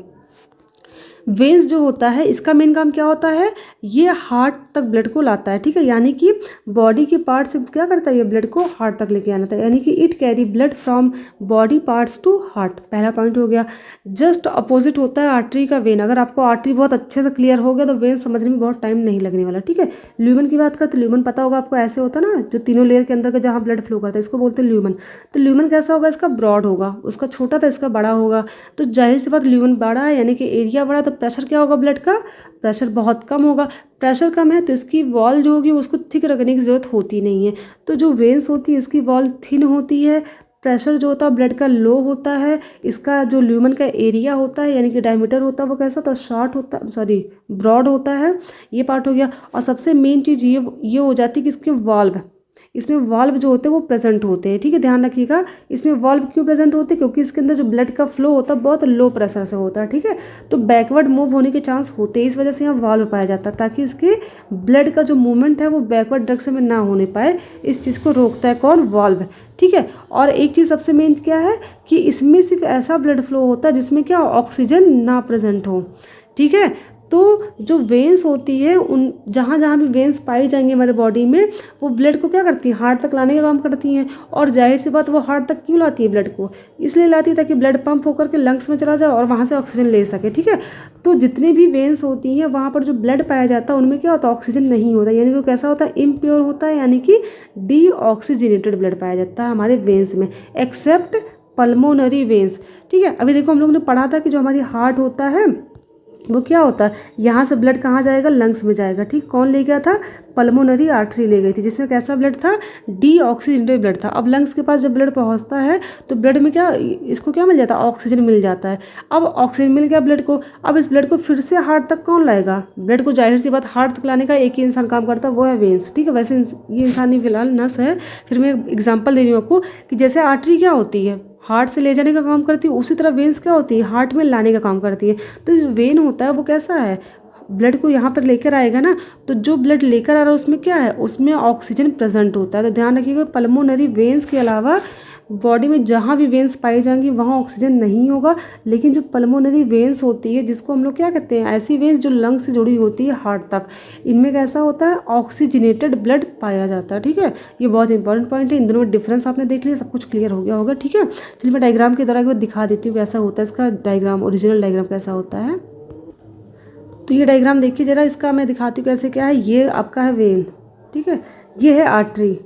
A: वेन्स जो होता है इसका मेन काम क्या होता है, ये हार्ट तक ब्लड को लाता है, ठीक है, यानी कि बॉडी के पार्ट से क्या करता है, ये ब्लड को हार्ट तक लेके आना था, यानी कि it carry blood from body parts to heart, पहला पॉइंट हो गया। जस्ट अपोजिट होता है आर्टरी का वेन। अगर आपको आर्टरी बहुत अच्छे से क्लियर हो गया तो वेन समझने में बहुत टाइम नहीं लगने वाला, ठीक है। ल्यूमन की बात करते, ल्यूमन पता होगा आपको, ऐसे होता है ना जो तीनों लेयर के अंदर का जहाँ ब्लड फ्लो करता है, इसको बोलते हैं ल्यूमन। तो ल्यूमन कैसा होगा, इसका ब्रॉड होगा, उसका छोटा था इसका बड़ा होगा। तो जाहिर सी बात ल्यूमन बड़ा है यानी कि एरिया बड़ा, तो प्रेशर क्या होगा ब्लड का, प्रेशर बहुत कम होगा। प्रेशर कम है तो इसकी वॉल जो होगी उसको थिक रखने की ज़रूरत होती नहीं है। तो जो वेन्स होती है इसकी वॉल थिन होती है, प्रेशर जो होता है ब्लड का लो होता है, इसका जो ल्यूमन का एरिया होता है यानी कि डायमीटर होता है वो कैसा होता है, शॉर्ट होता है, सॉरी ब्रॉड होता है। ये पार्ट हो गया। और सबसे मेन चीज़ ये हो जाती है कि इसके वाल्व, इसमें वाल्व जो होते हैं वो प्रेजेंट होते हैं, ठीक है, ध्यान रखिएगा। इसमें वाल्व क्यों प्रेजेंट होते हैं, क्योंकि इसके अंदर जो ब्लड का फ्लो होता है बहुत लो प्रेशर से होता है, ठीक है। तो बैकवर्ड मूव होने के चांस होते हैं, इस वजह से यहाँ वाल्व पाया जाता है, ताकि इसके ब्लड का जो मूवमेंट है वो बैकवर्ड डायरेक्शन में ना होने पाए। इस चीज़ को रोकता है कौन, वाल्व, ठीक है। और एक चीज़ सबसे मेन क्या है कि इसमें सिर्फ ऐसा ब्लड फ्लो होता है जिसमें क्या ऑक्सीजन ना प्रेजेंट हो, ठीक है। तो जो वेन्स होती है उन जहाँ जहाँ भी वेन्स पाई जाएंगी हमारे बॉडी में, वो ब्लड को क्या करती हैं, हार्ट तक लाने का काम करती हैं। और जाहिर सी बात वो हार्ट तक क्यों लाती है ब्लड को, इसलिए लाती है ताकि ब्लड पंप होकर के लंग्स में चला जाए और वहाँ से ऑक्सीजन ले सके, ठीक है। तो जितनी भी वेन्स होती हैं वहाँ पर जो ब्लड पाया जाता है उनमें क्या होता है, ऑक्सीजन नहीं होता, यानी वो कैसा होता है, इम्प्योर होता है, यानी कि डीऑक्सीजनेटेड ब्लड पाया जाता है हमारे वेन्स में, एक्सेप्ट पल्मोनरी वेन्स, ठीक है। अभी देखो हम लोग ने पढ़ा था कि जो हमारी हार्ट होता है वो क्या होता है, यहाँ से ब्लड कहाँ जाएगा, लंग्स में जाएगा, ठीक। कौन ले गया था, पल्मोनरी आर्टरी ले गई थी, जिसमें कैसा ब्लड था, डीऑक्सीजनेटेड ब्लड था। अब लंग्स के पास जब ब्लड पहुँचता है तो ब्लड में क्या, इसको क्या मिल जाता है, ऑक्सीजन मिल जाता है। अब ऑक्सीजन मिल गया ब्लड को, अब इस ब्लड को फिर से हार्ट तक कौन लाएगा, ब्लड को जाहिर सी बात हार्ट तक लाने का एक ही इंसान काम करता है, वो है वेन्स, ठीक है। वैसे ये इंसानी फिलहाल नस है, फिर मैं एग्जाम्पल दे रही हूँ आपको कि जैसे आर्टरी क्या होती है, हार्ट से ले जाने का काम करती है, उसी तरह वेन्स क्या होती है, हार्ट में लाने का काम करती है। तो जो वेन होता है वो कैसा है, ब्लड को यहाँ पर लेकर आएगा ना, तो जो ब्लड लेकर आ रहा है उसमें क्या है, उसमें ऑक्सीजन प्रेजेंट होता है। तो ध्यान रखिएगा पल्मोनरी वेन्स के अलावा बॉडी में जहाँ भी वेन्स पाई जाएंगी वहाँ ऑक्सीजन नहीं होगा। लेकिन जो पल्मोनरी वेन्स होती है, जिसको हम लोग क्या कहते हैं, ऐसी वेन्स जो लंग से जुड़ी होती है हार्ट तक, इनमें कैसा होता है, ऑक्सीजनेटेड ब्लड पाया जाता है, ठीक है। ये बहुत इंपॉर्टेंट पॉइंट है, इन दोनों में डिफरेंस आपने देख लिया, सब कुछ क्लियर हो गया होगा, ठीक है। चलिए मैं डायग्राम के द्वारा एक बार दिखा देती हूँ कैसा होता है इसका डायग्राम, ओरिजिनल डायग्राम कैसा होता है। तो ये डायग्राम देखिए जरा, इसका मैं दिखाती हूँ कैसे क्या है। ये आपका है वेन, ठीक है, ये है आर्टरी,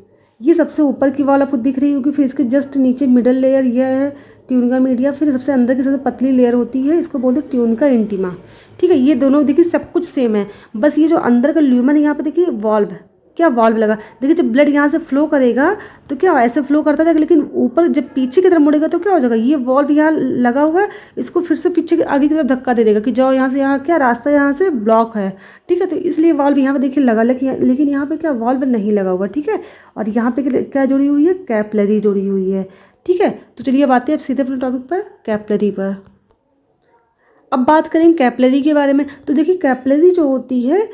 A: ये सबसे ऊपर की वॉल आपको दिख रही होगी, फिर इसके जस्ट नीचे मिडल लेयर ये है ट्यूनिका मीडिया, फिर सबसे अंदर की सबसे पतली लेयर होती है, इसको बोलते हैं ट्यूनिका इंटीमा, ठीक है। ये दोनों देखिए सब कुछ सेम है, बस ये जो अंदर का ल्यूमन है यहाँ पे देखिए वॉल्व, क्या वाल्व लगा, देखिए जब ब्लड यहाँ से फ्लो करेगा तो क्या ऐसे फ्लो करता जाएगा, लेकिन ऊपर जब पीछे की तरफ मुड़ेगा तो क्या हो जाएगा, ये वाल्व यहाँ लगा हुआ है, इसको फिर से पीछे के आगे की तरफ धक्का दे देगा कि जाओ यहाँ से, यहाँ क्या रास्ता यहाँ से ब्लॉक है, ठीक है। तो इसलिए वाल्व यहाँ पे देखिए लगा, लेकिन यहाँ पे क्या वाल्व नहीं लगा हुआ, ठीक है। और यहाँ पे क्या जुड़ी हुई है, कैपलरी जुड़ी हुई है, ठीक है। तो चलिए अब आते हैं अब सीधे अपने टॉपिक पर, कैपलरी पर। अब बात करें कैपलरी के बारे में, तो देखिए कैपलरी जो होती है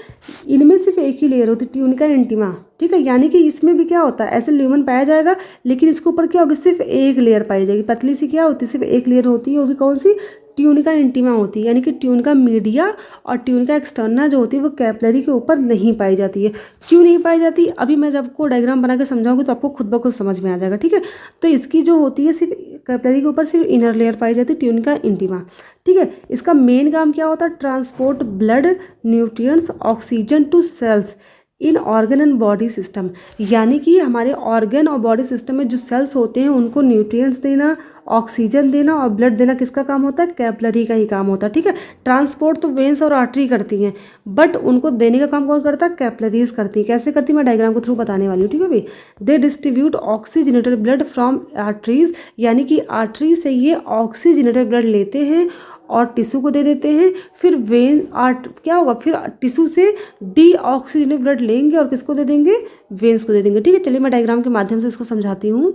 A: इनमें सिर्फ एक ही लेयर होती है, ट्यूनिका इंटीमा, ठीक है। यानी कि इसमें भी क्या होता है, ऐसे ल्यूमन पाया जाएगा, लेकिन इसके ऊपर क्या होगी, सिर्फ एक लेयर पाई जाएगी, पतली सी क्या होती है, सिर्फ एक लेयर होती है, वो भी कौन सी, ट्यूनिका इंटीमा होती है। यानी कि ट्यूनिका मीडिया और ट्यूनिका एक्सटर्ना जो होती है वो कैपलरी के ऊपर नहीं पाई जाती है। क्यों नहीं पाई जाती, अभी मैं जब आपको डायग्राम बना के समझाऊंगी तो आपको खुद ब खुद समझ में आ जाएगा, ठीक है। तो इसकी जो होती है सिर्फ कैपलरी के ऊपर सिर्फ इनर लेयर पाई जाती है, ट्यूनिका इंटीमा, ठीक है। इसका मेन काम क्या होता है, transport blood nutrients oxygen to cells in organ and body system, यानी कि हमारे ऑर्गन और बॉडी सिस्टम में जो सेल्स होते हैं उनको न्यूट्रिएंट्स देना, ऑक्सीजन देना और ब्लड देना किसका काम होता है, कैपलरी का ही काम होता है, ठीक है। ट्रांसपोर्ट तो वेन्स और आर्टरी करती हैं, बट उनको देने का काम कौन करता है, कैपलरीज करती है। कैसे करती है मैं डायग्राम के थ्रू बताने वाली हूँ, ठीक है भाई। They distribute oxygenated blood from arteries, यानी कि आर्टरी से ये ऑक्सीजनेटेड ब्लड लेते हैं और टिश्यू को दे देते हैं, फिर वेन आर्ट क्या होगा, फिर टिश्यू से डीऑक्सीजनेटेड ब्लड लेंगे और किसको दे देंगे, वेन्स को दे देंगे, ठीक है। चलिए मैं डायग्राम के माध्यम से इसको समझाती हूँ।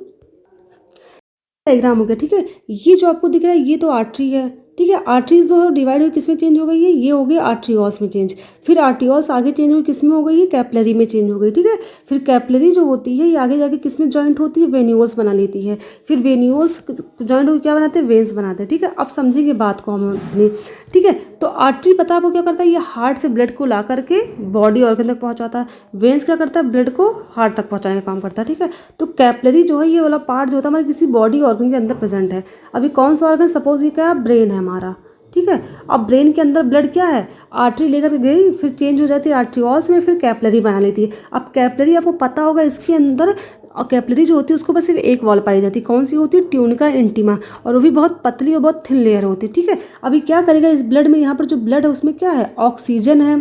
A: डायग्राम हो गया, ठीक है। ये जो आपको दिख रहा है ये तो आर्टरी है, ठीक ठीक है। आर्टरीज जो है डिवाइड हुई किस में चेंज हो गई है, ये हो गई आर्ट्रियोल्स में चेंज। फिर आर्ट्रियोल्स आगे चेंज हुई किस में हो गई है, कैपिलरी में चेंज हो गई, ठीक है। फिर कैपिलरी जो होती है ये आगे जाके किस में जॉइंट होती है, वेन्यूल्स बना लेती है। फिर वेन्यूल्स जॉइंट होकर क्या बनाते हैं, वेन्स बनाते हैं, ठीक है। अब समझेंगे बात को हम अपनी, ठीक है। तो आर्टरी पता आपको क्या करता है, ये हार्ट से ब्लड को ला करके बॉडी ऑर्गन तक पहुंचाता है। वेन्स क्या करता है, ब्लड को हार्ट तक पहुंचाने का काम करता है, ठीक है। तो कैपिलरी जो है ये वाला पार्ट जो होता है हमारे किसी बॉडी ऑर्गन के अंदर प्रेजेंट है। अभी कौन सा ऑर्गन, सपोज ये क्या, ब्रेन है हमारा, ठीक है। अब ब्रेन के अंदर ब्लड क्या है, आर्टरी लेकर गई, फिर चेंज हो जाती है आर्ट्रियोल्स में, फिर कैपिलरी बना लेती है। अब कैपिलरी आपको पता होगा इसके अंदर, और कैपिलरी जो होती है उसको बस सिर्फ एक वॉल पाई जाती है, कौन सी होती है, ट्यूनिका इंटीमा, और वो भी बहुत पतली और बहुत थिन लेयर होती है, ठीक है। अभी क्या करेगा इस ब्लड में, यहाँ पर जो ब्लड है उसमें क्या है, ऑक्सीजन है,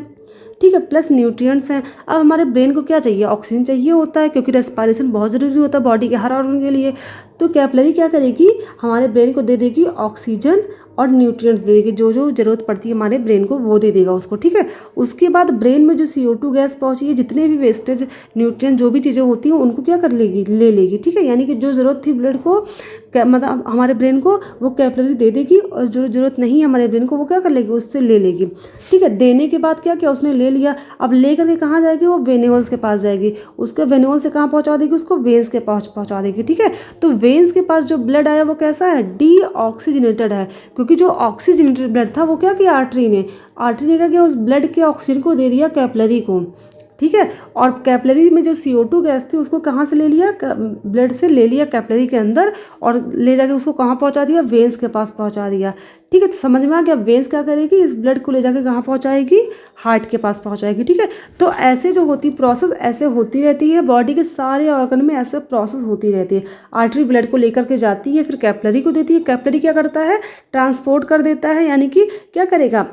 A: ठीक है, प्लस न्यूट्रिएंट्स हैं। अब हमारे ब्रेन को क्या चाहिए, ऑक्सीजन चाहिए होता है, क्योंकि रेस्पिरेशन बहुत ज़रूरी होता है बॉडी के हर ऑर्गन के लिए। तो कैपिलरी क्या करेगी, हमारे ब्रेन को दे देगी ऑक्सीजन और न्यूट्रिएंट्स दे देगी, जो जो ज़रूरत पड़ती है हमारे ब्रेन को वो दे देगा उसको, ठीक है। उसके बाद ब्रेन में जो CO2 गैस पहुंची है, जितने भी वेस्टेज न्यूट्रिएंट जो भी चीज़ें होती हैं उनको क्या कर लेगी, ले लेगी, ठीक है। यानी कि जो ज़रूरत थी ब्लड को, मतलब हमारे ब्रेन को, वो कैपिलरी दे देगी, और जो ज़रूरत नहीं है हमारे ब्रेन को वो क्या कर लेगी, उससे ले लेगी, ठीक है। देने के बाद क्या किया उसने, ले लिया। अब ले करके कहाँ जाएगी, वो वेन्यूल्स के पास जाएगी, उसके वेन्यूल से कहाँ पहुँचा देगी, उसको वेन्स के पास पहुँचा देगी, ठीक है। तो वेन्स के पास जो ब्लड आया वो कैसा है, डीऑक्सीजनेटेड है, क्योंकि जो ऑक्सीजनेटेड ब्लड था वो क्या किया, आर्टरी ने क्या किया, उस ब्लड के ऑक्सीजन को दे दिया कैपिलरी को, ठीक है। और कैपिलरी में जो CO2 गैस थी उसको कहाँ से ले लिया, ब्लड से ले लिया कैपिलरी के अंदर, और ले जाके उसको कहाँ पहुँचा दिया, वेन्स के पास पहुँचा दिया, ठीक है। तो समझ में आ गया, वेन्स क्या करेगी, इस ब्लड को ले जाके कहाँ पहुँचाएगी, हार्ट के पास पहुँचाएगी, ठीक है। तो ऐसे जो होती प्रोसेस ऐसे होती रहती है, बॉडी के सारे ऑर्गन में ऐसे प्रोसेस होती रहती है। आर्टरी ब्लड को लेकर के जाती है, फिर कैपिलरी को देती है, कैपिलरी क्या करता है, ट्रांसपोर्ट कर देता है, यानी कि क्या करेगा,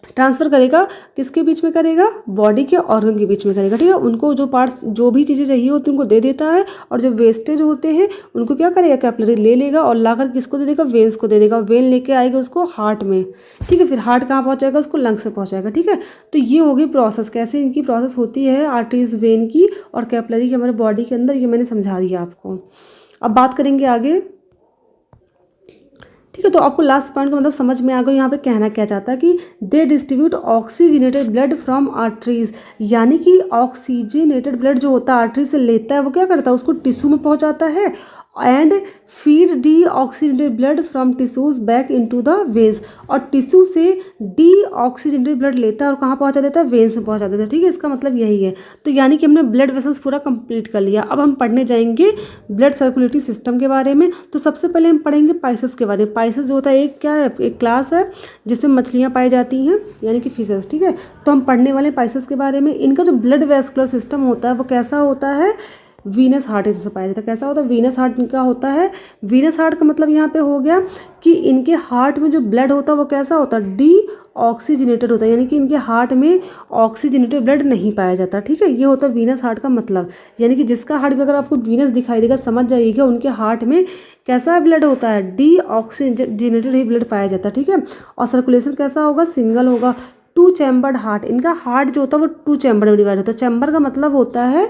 A: ट्रांसफ़र करेगा, किसके बीच में करेगा, बॉडी के ऑर्गन के बीच में करेगा, ठीक है। उनको जो पार्ट्स, जो भी चीज़ें चाहिए होती हैं उनको दे देता है, और जो वेस्टेज होते हैं उनको क्या करेगा, कैपिलरी ले लेगा और लाकर किसको दे देगा, वेन्स को दे देगा, वेन लेके आएगा उसको हार्ट में, ठीक है। फिर हार्ट कहाँ पहुँचाएगा, उसको लंग्स से पहुँचाएगा, ठीक है। तो ये होगी प्रोसेस, कैसे इनकी प्रोसेस होती है आर्टरीज, वेन की और कैपिलरी की हमारे बॉडी के अंदर, ये मैंने समझा दिया आपको। अब बात करेंगे आगे, ठीक है। तो आपको लास्ट पॉइंट का मतलब समझ में आ गया, यहाँ पे कहना क्या चाहता है कि they distribute oxygenated blood from arteries, यानी कि ऑक्सीजनेटेड ब्लड जो होता है आर्टरी से लेता है वो क्या करता है, उसको टिश्यू में पहुँचाता है, and feed deoxygenated blood from tissues back into the veins, और टिश्यू से डीऑक्सीजनेटेड ब्लड लेता है और कहाँ पहुँचा देता है, वेन्स में पहुँचा देता है, ठीक है। इसका मतलब यही है। तो यानी कि हमने ब्लड वेसल्स पूरा कंप्लीट कर लिया। अब हम पढ़ने जाएंगे ब्लड सर्कुलेटरी सिस्टम के बारे में। तो सबसे पहले हम पढ़ेंगे पाइसेस के बारे में। पाइसेस जो होता है एक क्या है, एक क्लास है जिसमें मछलियाँ पाई जाती हैं, यानी कि फिशेस, ठीक है। तो हम पढ़ने वाले पाइसेस के बारे में। इनका जो ब्लड वेस्कुलर सिस्टम होता है वो कैसा होता है, वीनस हार्ट इनसे पाया जाता है। कैसा होता है, वीनस हार्ट इनका होता है। वीनस हार्ट का मतलब यहाँ पे हो गया कि इनके हार्ट में जो ब्लड होता है वो कैसा होता है, डीऑक्सीजनेटेड होता है, यानी कि इनके हार्ट में ऑक्सीजनेटेड ब्लड नहीं पाया जाता, ठीक है। ये होता है वीनस हार्ट का मतलब, यानी कि जिसका हार्ट में अगर आपको वीनस दिखाई देगा समझ जाइएगा उनके हार्ट में कैसा ब्लड होता है, डीऑक्सीजनेटेड ही ब्लड पाया जाता है, ठीक है। और सर्कुलेशन कैसा होगा, सिंगल होगा। 2 चैम्बर्ड हार्ट, इनका हार्ट जो होता है वो 2 चैम्बर में डिवाइड होता है। चैम्बर का मतलब होता है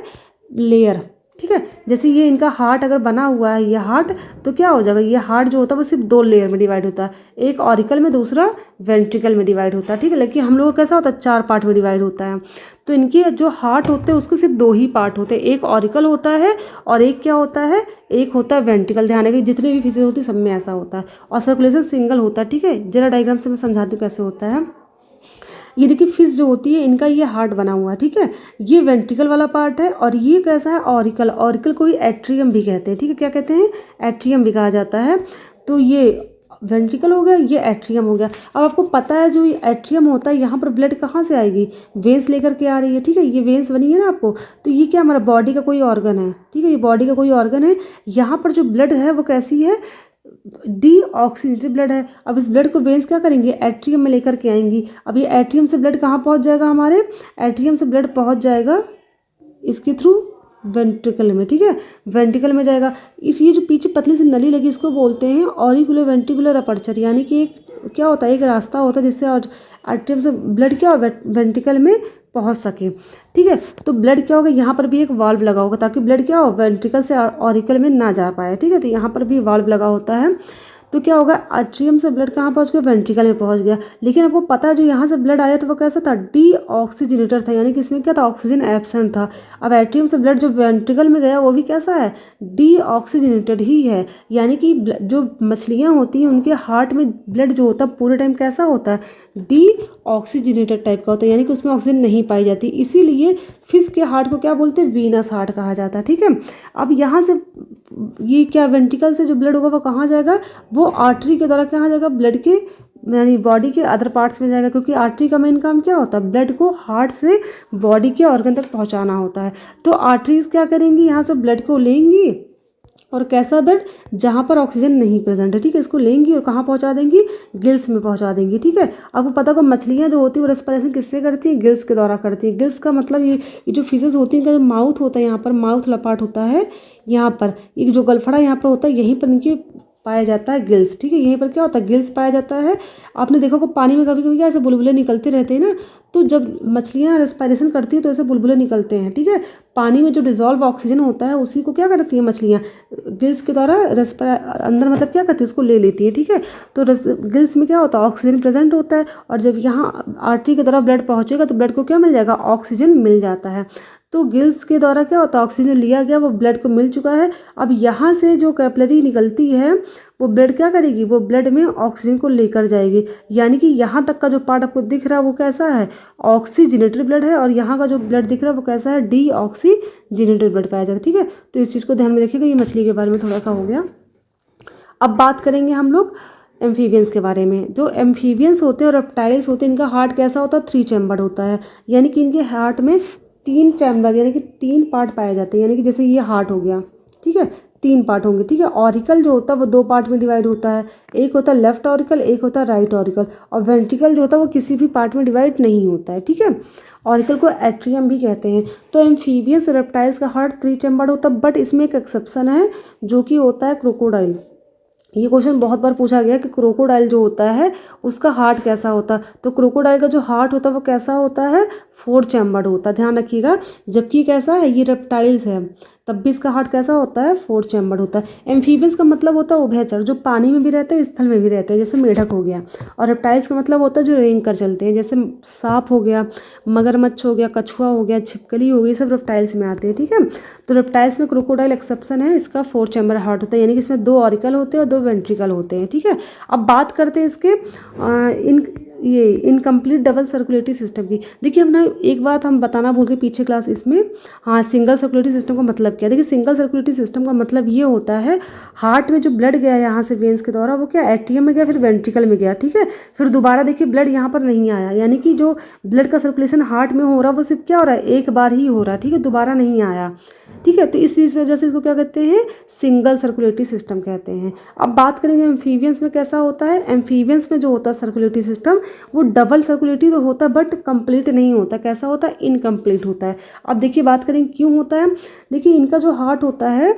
A: लेयर, ठीक है। जैसे ये इनका हार्ट अगर बना हुआ है, ये हार्ट, तो क्या हो जाएगा, ये हार्ट जो होता है वो सिर्फ 2 लेयर में डिवाइड होता है, एक ऑरिकल में दूसरा वेंट्रिकल में डिवाइड होता है, ठीक है। लेकिन हम लोगों का कैसा होता है, 4 पार्ट में डिवाइड होता है। तो इनके जो हार्ट होते हैं उसको सिर्फ 2 ही पार्ट होते हैं, एक ऑरिकल होता है और एक क्या होता है, एक होता है वेंट्रिकल। ध्यान रखिए जितनी भी फिशेज होती है सब में ऐसा होता है। और सर्कुलेशन सिंगल होता है, ठीक है। जरा डायग्राम से मैं समझाती हूँ कैसे होता है। ये देखिए फिश जो होती है इनका ये हार्ट बना हुआ है, ठीक है। ये वेंट्रिकल वाला पार्ट है और ये कैसा है, ऑरिकल। ऑरिकल को ही एट्रियम भी कहते हैं, ठीक है। क्या कहते हैं, एट्रियम भी कहा जाता है। तो ये वेंट्रिकल हो गया, ये एट्रियम हो गया। अब आपको पता है जो ये एट्रियम होता है यहाँ पर ब्लड कहाँ से आएगी, वेन्स लेकर के आ रही है, ठीक है। ये वेन्स बनी है ना आपको, तो ये क्या हमारा बॉडी का कोई ऑर्गन है, ठीक है। ये बॉडी का कोई ऑर्गन है। यहाँ पर जो ब्लड है वो कैसी है, डीऑक्सीजनेटेड ब्लड है। अब इस ब्लड को वेन्स क्या करेंगे, एट्रियम में लेकर के आएंगी। अब ये एट्रियम से ब्लड कहाँ पहुँच जाएगा, हमारे एट्रियम से ब्लड पहुँच जाएगा इसके थ्रू वेंट्रिकल में, ठीक है। वेंट्रिकल में जाएगा। इस ये जो पीछे पतली सी नली लगी इसको बोलते हैं ऑरिकुलर वेंट्रिकुलर अपर्चर, यानी कि एक क्या होता है, एक रास्ता होता है जिससे एट्रियम से ब्लड क्या वेंट्रिकल में पहुंच सके, ठीक है। तो ब्लड क्या होगा, यहाँ पर भी एक वाल्व लगा होगा ताकि ब्लड क्या हो, वेंट्रिकल से ऑरिकल में ना जा पाए, ठीक है। तो यहाँ पर भी वाल्व लगा होता है। तो क्या होगा, आर्ट्रियम से ब्लड कहाँ पहुँच गया, वेंट्रिकल में पहुँच गया। लेकिन आपको पता है जो यहाँ से ब्लड आया तो वो कैसा था, डीऑक्सीजनेटेड था, यानी कि इसमें क्या था, ऑक्सीजन एब्सेंट था। अब एट्रियम से ब्लड जो वेंट्रिकल में गया वो भी कैसा है, डीऑक्सीजनेटेड ही है। यानी कि जो मछलियाँ होती हैं उनके हार्ट में ब्लड जो होता है पूरे टाइम कैसा होता है, डीऑक्सीजनेटेड टाइप का होता है, यानी कि उसमें ऑक्सीजन नहीं पाई जाती। इसीलिए फिश के हार्ट को क्या बोलते हैं, वीनस हार्ट कहा जाता है। ठीक है, अब यहाँ से ये क्या, वेंट्रिकल से जो ब्लड होगा वो कहाँ जाएगा, वो आर्टरी के द्वारा कहाँ जाएगा, ब्लड के यानी बॉडी के अदर पार्ट्स में जाएगा, क्योंकि आर्टरी का मेन काम क्या होता है, ब्लड को हार्ट से बॉडी के ऑर्गन तक पहुंचाना होता है। तो आर्टरीज क्या करेंगी, यहाँ से ब्लड को लेंगी और कैसा ब्लड, जहाँ पर ऑक्सीजन नहीं प्रेजेंट है, ठीक है, इसको लेंगी और कहाँ पहुँचा देंगी, गिल्स में पहुँचा देंगी। ठीक है, आपको पता होगा मछलियाँ जो होती है वो रेस्पिरेशन किससे करती हैं, गिल्स के द्वारा करती है। गिल्स का मतलब ये जो फिशेस होती हैं, इनका जो माउथ होता है, यहाँ पर माउथ लपाट होता है, यहाँ पर ये जो गलफड़ा यहाँ पर होता है, यहीं पर इनकी पाया जाता है गिल्स। ठीक है, यहीं पर क्या होता है, गिल्स पाया जाता है। आपने देखा को पानी में कभी कभी क्या ऐसे बुलबुले निकलते रहते हैं ना, तो जब मछलियाँ रेस्पिरेशन करती है तो ऐसे बुलबुले निकलते हैं। ठीक है, पानी में जो डिजॉल्व ऑक्सीजन होता है उसी को क्या करती है मछलियाँ, गिल्स के द्वारा अंदर मतलब क्या करती है, उसको ले लेती है। ठीक है, तो गिल्स में क्या होता है, ऑक्सीजन प्रेजेंट होता है, और जब यहाँ आर्टरी की तरफ ब्लड पहुँचेगा तो ब्लड को क्या मिल जाएगा, ऑक्सीजन मिल जाता है। तो गिल्स के द्वारा क्या होता है, ऑक्सीजन लिया गया, वो ब्लड को मिल चुका है। अब यहाँ से जो कैपिलरी निकलती है वो ब्लड क्या करेगी, वो ब्लड में ऑक्सीजन को लेकर जाएगी। यानी कि यहाँ तक का जो पार्ट आपको दिख रहा है वो कैसा है, ऑक्सीजनेटेड ब्लड है, और यहाँ का जो ब्लड दिख रहा है वो कैसा है, डीऑक्सीजनेटेड ब्लड पाया जाता है। ठीक है, तो इस चीज़ को ध्यान में रखिएगा। ये मछली के बारे में थोड़ा सा हो गया। अब बात करेंगे हम लोग एम्फीबियंस के बारे में। जो एम्फीबियंस होते हैं और रेप्टाइल्स होते हैं, इनका हार्ट कैसा होता है, 3 चैम्बर्ड होता है। यानी कि इनके हार्ट में 3 चैम्बर यानी कि 3 पार्ट पाए जाते हैं। यानी कि जैसे ये हार्ट हो गया, ठीक है, 3 पार्ट होंगे। ठीक है, ऑरिकल जो होता है वो 2 पार्ट में डिवाइड होता है, एक होता है लेफ्ट ऑरिकल, एक होता है राइट ऑरिकल, और वेंट्रिकल जो होता है वो किसी भी पार्ट में डिवाइड नहीं होता है। ठीक है, ऑरिकल को एट्रियम भी कहते हैं। तो एम्फीबियंस रेप्टाइल्स का हार्ट 3 चैम्बर्ड होता है, बट इसमें एक एक्सेप्शन है जो कि होता है क्रोकोडाइल। ये क्वेश्चन बहुत बार पूछा गया कि क्रोकोडाइल जो होता है उसका हार्ट कैसा होता है। तो क्रोकोडाइल का जो हार्ट होता है वो कैसा होता है, 4 चैम्बर्ड होता है, ध्यान रखिएगा। जबकि कैसा है, ये रेप्टाइल्स है, तब भी इसका हार्ट कैसा होता है, 4 चैम्बर्ड होता है। एम्फीबियंस का मतलब होता है उभयचर, जो पानी में भी रहते हैं स्थल में भी रहते हैं, जैसे मेढक हो गया। और रेप्टाइल्स का मतलब होता है जो रेंग कर चलते हैं, जैसे सांप हो गया, मगरमच्छ हो गया, कछुआ हो गया, छिपकली हो गई, सब रेप्टाइल्स में आते हैं। ठीक है, तो रेप्टाइल्स में क्रोकोडाइल एक्सेप्शन है, इसका 4 चैम्बर हार्ट होता है, यानी कि इसमें 2 ऑरिकल होते हैं और 2 वेंट्रिकल होते हैं। ठीक है, अब बात करते हैं इसके इनकम्प्लीट डबल सर्कुलेटरी सिस्टम की। देखिए हमने एक बात हम बताना भूल गए पीछे क्लास इसमें, हाँ, सिंगल सर्कुलेटरी सिस्टम का मतलब क्या है। देखिए सिंगल सर्कुलेटरी सिस्टम का मतलब ये होता है, हार्ट में जो ब्लड गया यहाँ से वेन्स के द्वारा वो क्या एट्रियम में गया, फिर वेंट्रिकल में गया। ठीक है, फिर दोबारा देखिए ब्लड यहाँ पर नहीं आया, यानी कि जो ब्लड का सर्कुलेशन हार्ट में हो रहा है वो सिर्फ क्या हो रहा है, एक बार ही हो रहा है। ठीक है, दोबारा नहीं आया। ठीक है, तो इस वजह से इसको क्या कहते हैं, सिंगल सर्कुलेटरी सिस्टम कहते हैं। अब बात करेंगे एम्फीबियंस में कैसा होता है। एम्फीबियंस में जो होता है सर्कुलेटरी सिस्टम वो डबल सर्कुलेटरी तो होता है बट कंप्लीट नहीं होता। कैसा होता है, इनकम्प्लीट होता है। अब देखिए बात करेंगे क्यों होता है। देखिए इनका जो हार्ट होता है,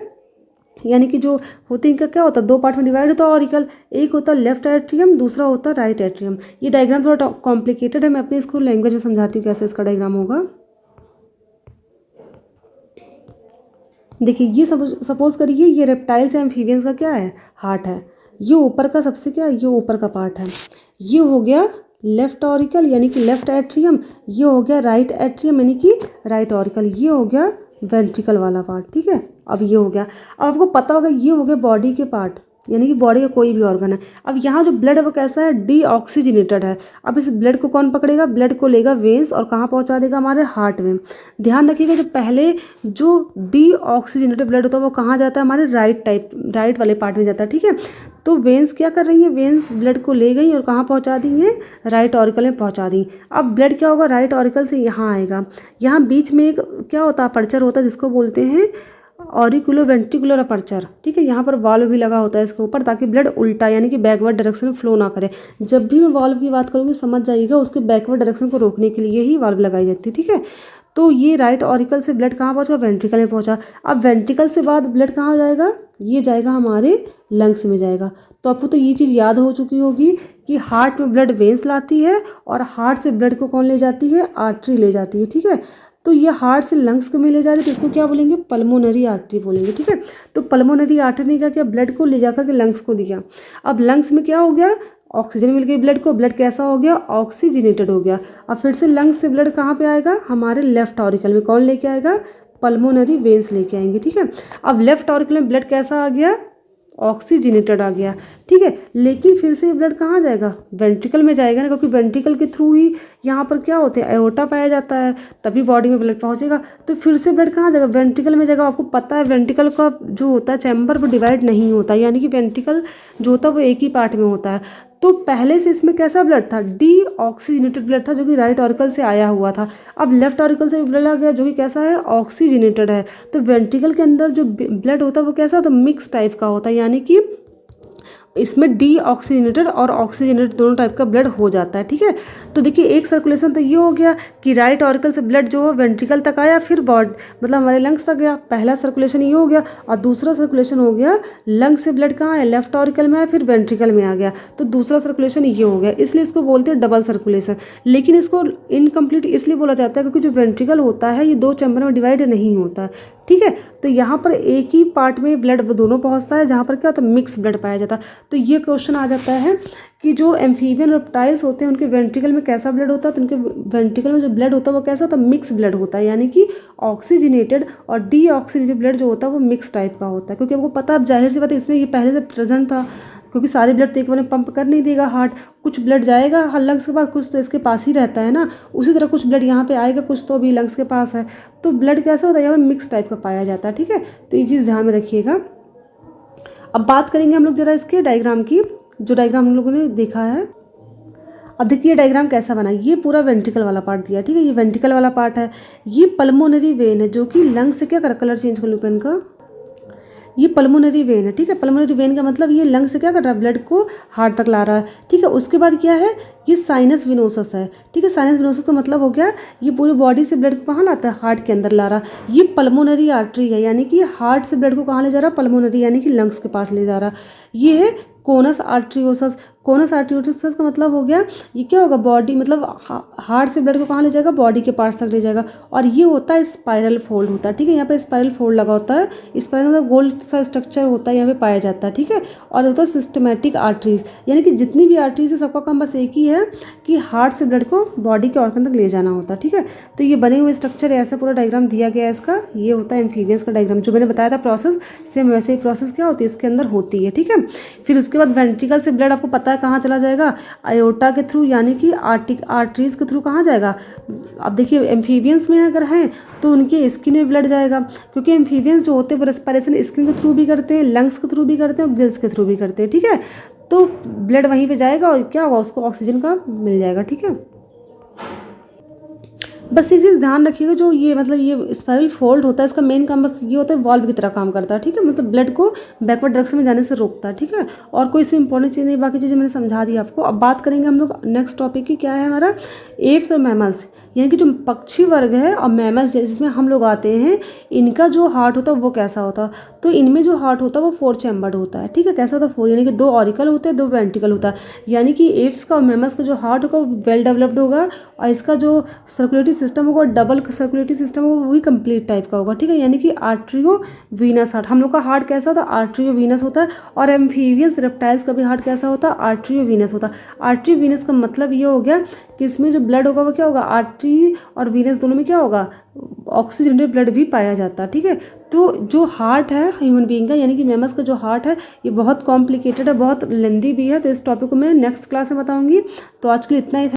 A: यानी कि जो होते हैं, इनका क्या होता है, 2 पार्ट में डिवाइड होता है ऑरिकल, एक होता है लेफ्ट एट्रियम, दूसरा होता है राइट एट्रियम। ये डायग्राम थोड़ा कॉम्प्लिकेटेड है, मैं अपनी इसको लैंग्वेज में समझाती हूँ कैसे इसका डायग्राम होगा। देखिए ये सपोज करिए ये रेप्टाइल्स या एम्फीबियंस का क्या है, हार्ट है। ये ऊपर का सबसे क्या है, ये ऊपर का पार्ट है। ये हो गया लेफ्ट ऑरिकल यानी कि लेफ्ट एट्रियम, ये हो गया राइट एट्रियम यानी कि राइट ऑरिकल, ये हो गया वेंट्रिकल वाला पार्ट। ठीक है, अब ये हो गया। अब आपको पता होगा ये हो गया बॉडी के पार्ट, यानी कि बॉडी का कोई भी ऑर्गन है। अब यहाँ जो ब्लड है वो कैसा है, डीऑक्सीजनेटेड है। अब इस ब्लड को कौन पकड़ेगा, ब्लड को लेगा वेन्स और कहाँ पहुँचा देगा, हमारे हार्ट में। ध्यान रखिएगा जो पहले जो डीऑक्सीजनेटेड ब्लड होता है वो कहाँ जाता है, हमारे राइट वाले पार्ट में जाता है। ठीक है, तो वेन्स क्या कर रही हैं, वेन्स ब्लड को ले गई और कहाँ पहुँचा दी हैं, राइट ऑरिकल में पहुँचा दी। अब ब्लड क्या होगा, राइट ऑरिकल से यहाँ आएगा। यहाँ बीच में एक क्या होता है, अपर्चर होता है जिसको बोलते हैं ऑरिकुलो वेंट्रिकुलर अपर्चर। ठीक है, यहाँ पर वाल्व भी लगा होता है इसके ऊपर, ताकि ब्लड उल्टा यानी कि बैकवर्ड डायरेक्शन में फ्लो ना करे। जब भी मैं वाल्व की बात करूँगी समझ जाइएगा, उसके बैकवर्ड डायरेक्शन को रोकने के लिए ही वाल्व लगाई जाती है। ठीक है, तो ये राइट ऑरिकल से ब्लड कहाँ पहुँचा, वेंट्रिकल में पहुँचा। अब वेंट्रिकल से बाद ब्लड कहाँ जाएगा, ये जाएगा हमारे लंग्स में जाएगा। तो आपको तो ये चीज़ याद हो चुकी होगी कि हार्ट में ब्लड वेन्स लाती है और हार्ट से ब्लड को कौन ले जाती है, आर्टरी ले जाती है। ठीक है, तो ये हार्ट से लंग्स को में ले जा रही है, तो इसको क्या बोलेंगे, पल्मोनरी आर्टरी बोलेंगे, ठीक है। तो पल्मोनरी आर्टरी ने क्या किया, ब्लड को ले जाकर के लंग्स को दिया। अब लंग्स में क्या हो गया, ऑक्सीजन मिल गई ब्लड को, ब्लड कैसा हो गया, ऑक्सीजनेटेड हो गया। अब फिर से लंग्स से ब्लड कहाँ पे आएगा, हमारे लेफ्ट ऑरिकल में, कौन लेके आएगा, पल्मोनरी वेन्स लेके आएंगे, ठीक है। अब लेफ्ट ऑरिकल में ब्लड कैसा आ गया, ऑक्सीजनेटेड आ गया, ठीक है। लेकिन फिर से ब्लड कहाँ जाएगा, वेंट्रिकल में जाएगा ना, क्योंकि वेंट्रिकल के थ्रू ही यहाँ पर क्या होते हैं, एओर्टा पाया जाता है, तभी बॉडी में ब्लड पहुँचेगा। तो फिर से ब्लड कहाँ जाएगा, वेंट्रिकल में जाएगा। आपको पता है वेंट्रिकल का जो होता है चैम्बर वो डिवाइड नहीं होता, यानी कि वेंट्रिकल जो होता है वो एक ही पार्ट में होता है। तो पहले से इसमें कैसा ब्लड था, डी ऑक्सीजनेटेड ब्लड था, जो कि राइट ऑरिकल से आया हुआ था। अब लेफ्ट ऑरिकल से ब्लड आ गया जो कि कैसा है, ऑक्सीजनेटेड है। तो वेंट्रिकल के अंदर जो ब्लड होता है वो कैसा होता है, मिक्स टाइप का होता है, यानी कि इसमें डी ऑक्सीजनेटेड और ऑक्सीजनेटेड दोनों टाइप का ब्लड हो जाता है, ठीक है। तो देखिए एक सर्कुलेशन तो ये हो गया कि राइट ऑरिकल से ब्लड जो है वेंट्रिकल तक आया, फिर मतलब हमारे लंग्स तक गया, पहला सर्कुलेशन ये हो गया। और दूसरा सर्कुलेशन हो गया, लंग्स से ब्लड कहाँ है, लेफ्ट ऑरिकल में है, फिर वेंट्रिकल में आ गया। तो दूसरा सर्कुलेशन ये हो गया, इसलिए इसको बोलते हैं डबल सर्कुलेशन। लेकिन इसको इनकम्प्लीट इसलिए बोला जाता है क्योंकि जो वेंट्रिकल होता है ये दो चैम्बर में डिवाइड नहीं होता, ठीक है। तो यहाँ पर एक ही पार्ट में ब्लड दोनों पहुँचता है, जहाँ पर क्या होता है, मिक्स ब्लड पाया जाता है। तो ये क्वेश्चन आ जाता है कि जो एम्फीबियन रेप्टाइल्स होते हैं उनके वेंट्रिकल में कैसा ब्लड होता है, तो उनके वेंट्रिकल में जो ब्लड होता है वो कैसा होता है, मिक्स ब्लड होता है, यानी कि ऑक्सीजनेटेड और डी ऑक्सीजनेटेड ब्लड जो होता है वो मिक्स टाइप का होता है। क्योंकि आपको पता है, जाहिर सी बात है, इसमें ये पहले से प्रेजेंट था, क्योंकि सारे ब्लड तो एक बार पंप कर नहीं देगा हार्ट, कुछ ब्लड जाएगा लंग्स के पास, कुछ तो इसके पास ही रहता है ना। उसी तरह कुछ ब्लड यहाँ पे आएगा, कुछ तो अभी लंग्स के पास है। तो ब्लड कैसा होता है, यहाँ पे मिक्स टाइप का पाया जाता है, ठीक है। तो ये चीज़ ध्यान में रखिएगा। अब बात करेंगे हम लोग जरा इसके डायग्राम की, जो डायग्राम हम लोगों ने देखा है। अब देखिए डायग्राम कैसा बना, ये पूरा वेंट्रिकल वाला पार्ट दिया, ठीक है। ये वेंट्रिकल वाला पार्ट है, ये पल्मोनरी वेन है जो कि लंग्स से क्या कर, कलर चेंज कर लूँ पेन का, ये पल्मोनरी वेन है, ठीक है। पल्मोनरी वेन का मतलब ये लंग से क्या कर रहा है, ब्लड को हार्ट तक ला रहा है, ठीक है। उसके बाद क्या है, ये साइनस विनोसस है, ठीक है। साइनस विनोसस का मतलब हो गया ये पूरी बॉडी से ब्लड को कहाँ लाता है, हार्ट के अंदर ला रहा है। ये पल्मोनरी आर्टरी है, यानी कि हार्ट से ब्लड को कहाँ ले जा रहा है, पल्मोनरी यानी कि लंग्स के पास ले जा रहा है। ये है कोनस आर्टरियोसस। कोनस आर्टरियोसस का मतलब हो गया ये क्या होगा, बॉडी मतलब हार्ट से ब्लड को कहाँ ले जाएगा, बॉडी के पार्ट्स तक ले जाएगा। और ये होता है स्पाइरल फोल्ड होता है, ठीक है। यहाँ पे स्पाइरल फोल्ड लगा होता है, स्पाइरल मतलब गोल सा स्ट्रक्चर होता है, यहाँ पे पाया जाता है, ठीक है। और होता है सिस्टमेटिक आर्टरीज, यानी कि जितनी भी आर्टरीज है सबका काम बस एक ही है कि हार्ट से ब्लड को बॉडी के ऑर्गन तक ले जाना होता है, ठीक है। तो ये बने हुए स्ट्रक्चर ऐसा पूरा डायग्राम दिया गया है इसका, ये होता है एम्फीबियंस का डायग्राम, जो मैंने बताया था प्रोसेस, सेम वैसे ही प्रोसेस क्या होती है इसके अंदर होती है, ठीक है। फिर उसके बाद वेंट्रिकल से ब्लड आपको पता है कहाँ चला जाएगा, आयोटा के थ्रू, यानी कि आर्टरीज के थ्रू कहाँ जाएगा। अब देखिए एम्फीबियंस में अगर हैं तो उनके स्किन में ब्लड जाएगा, क्योंकि एम्फीबियंस जो होते हैं वो रेस्पिरेशन स्किन के थ्रू भी करते हैं, लंग्स के थ्रू भी करते हैं और गिल्स के थ्रू भी करते हैं, ठीक है। तो ब्लड वहीं पे जाएगा और क्या होगा, उसको ऑक्सीजन का मिल जाएगा, ठीक है। बस एक चीज़ ध्यान रखिएगा, जो ये मतलब ये स्पाइरल फोल्ड होता है इसका मेन काम बस ये होता है, वॉल्व की तरह काम करता है, ठीक है। मतलब ब्लड को बैकवर्ड डायरेक्शन में जाने से रोकता है, ठीक है। और कोई इसमें इंपॉर्टेंट चीज़ नहीं, बाकी चीज़ें मैंने समझा दी आपको। अब बात करेंगे हम लोग नेक्स्ट टॉपिक की, क्या है हमारा, एप्स और मैमल्स, यानी कि जो पक्षी वर्ग है और मैमल्स जिसमें हम लोग आते हैं, इनका जो हार्ट होता है वो कैसा होता है। तो इनमें जो हार्ट होता है वो 4 चैम्बर्ड होता है, ठीक है। कैसा होता है, 4, यानी कि 2 ऑरिकल होते हैं, 2 वेंट्रिकल होता है। यानी कि एप्स का और मैमल्स का जो हार्ट होगा वो वेल डेवलप्ड होगा, और इसका जो सर्कुलेटरी सिस्टम होगा, डबल सर्कुलेटरी सिस्टम होगा, वो भी कंप्लीट टाइप का होगा, ठीक है। यानी कि आर्ट्रियो वीनस हार्ट, हम लोग का हार्ट कैसा होता है, आर्ट्रियो वीनस होता है। और एम्फीबियंस रेप्टाइल्स का भी हार्ट कैसा होता है, आर्ट्रियो वीनस होता है। आर्ट्रियो वीनस का मतलब ये हो गया कि इसमें जो ब्लड होगा वो क्या होगा, आर्टरी और वीनस दोनों में क्या होगा, ऑक्सीजनेटेड ब्लड भी पाया जाता है, ठीक है। तो जो हार्ट है ह्यूमन बीइंग का, यानी कि मैमल्स का जो हार्ट है ये बहुत कॉम्प्लिकेटेड है, बहुत लेंदी भी है। तो इस टॉपिक को मैं नेक्स्ट क्लास में बताऊंगी। तो आज के लिए इतना ही था।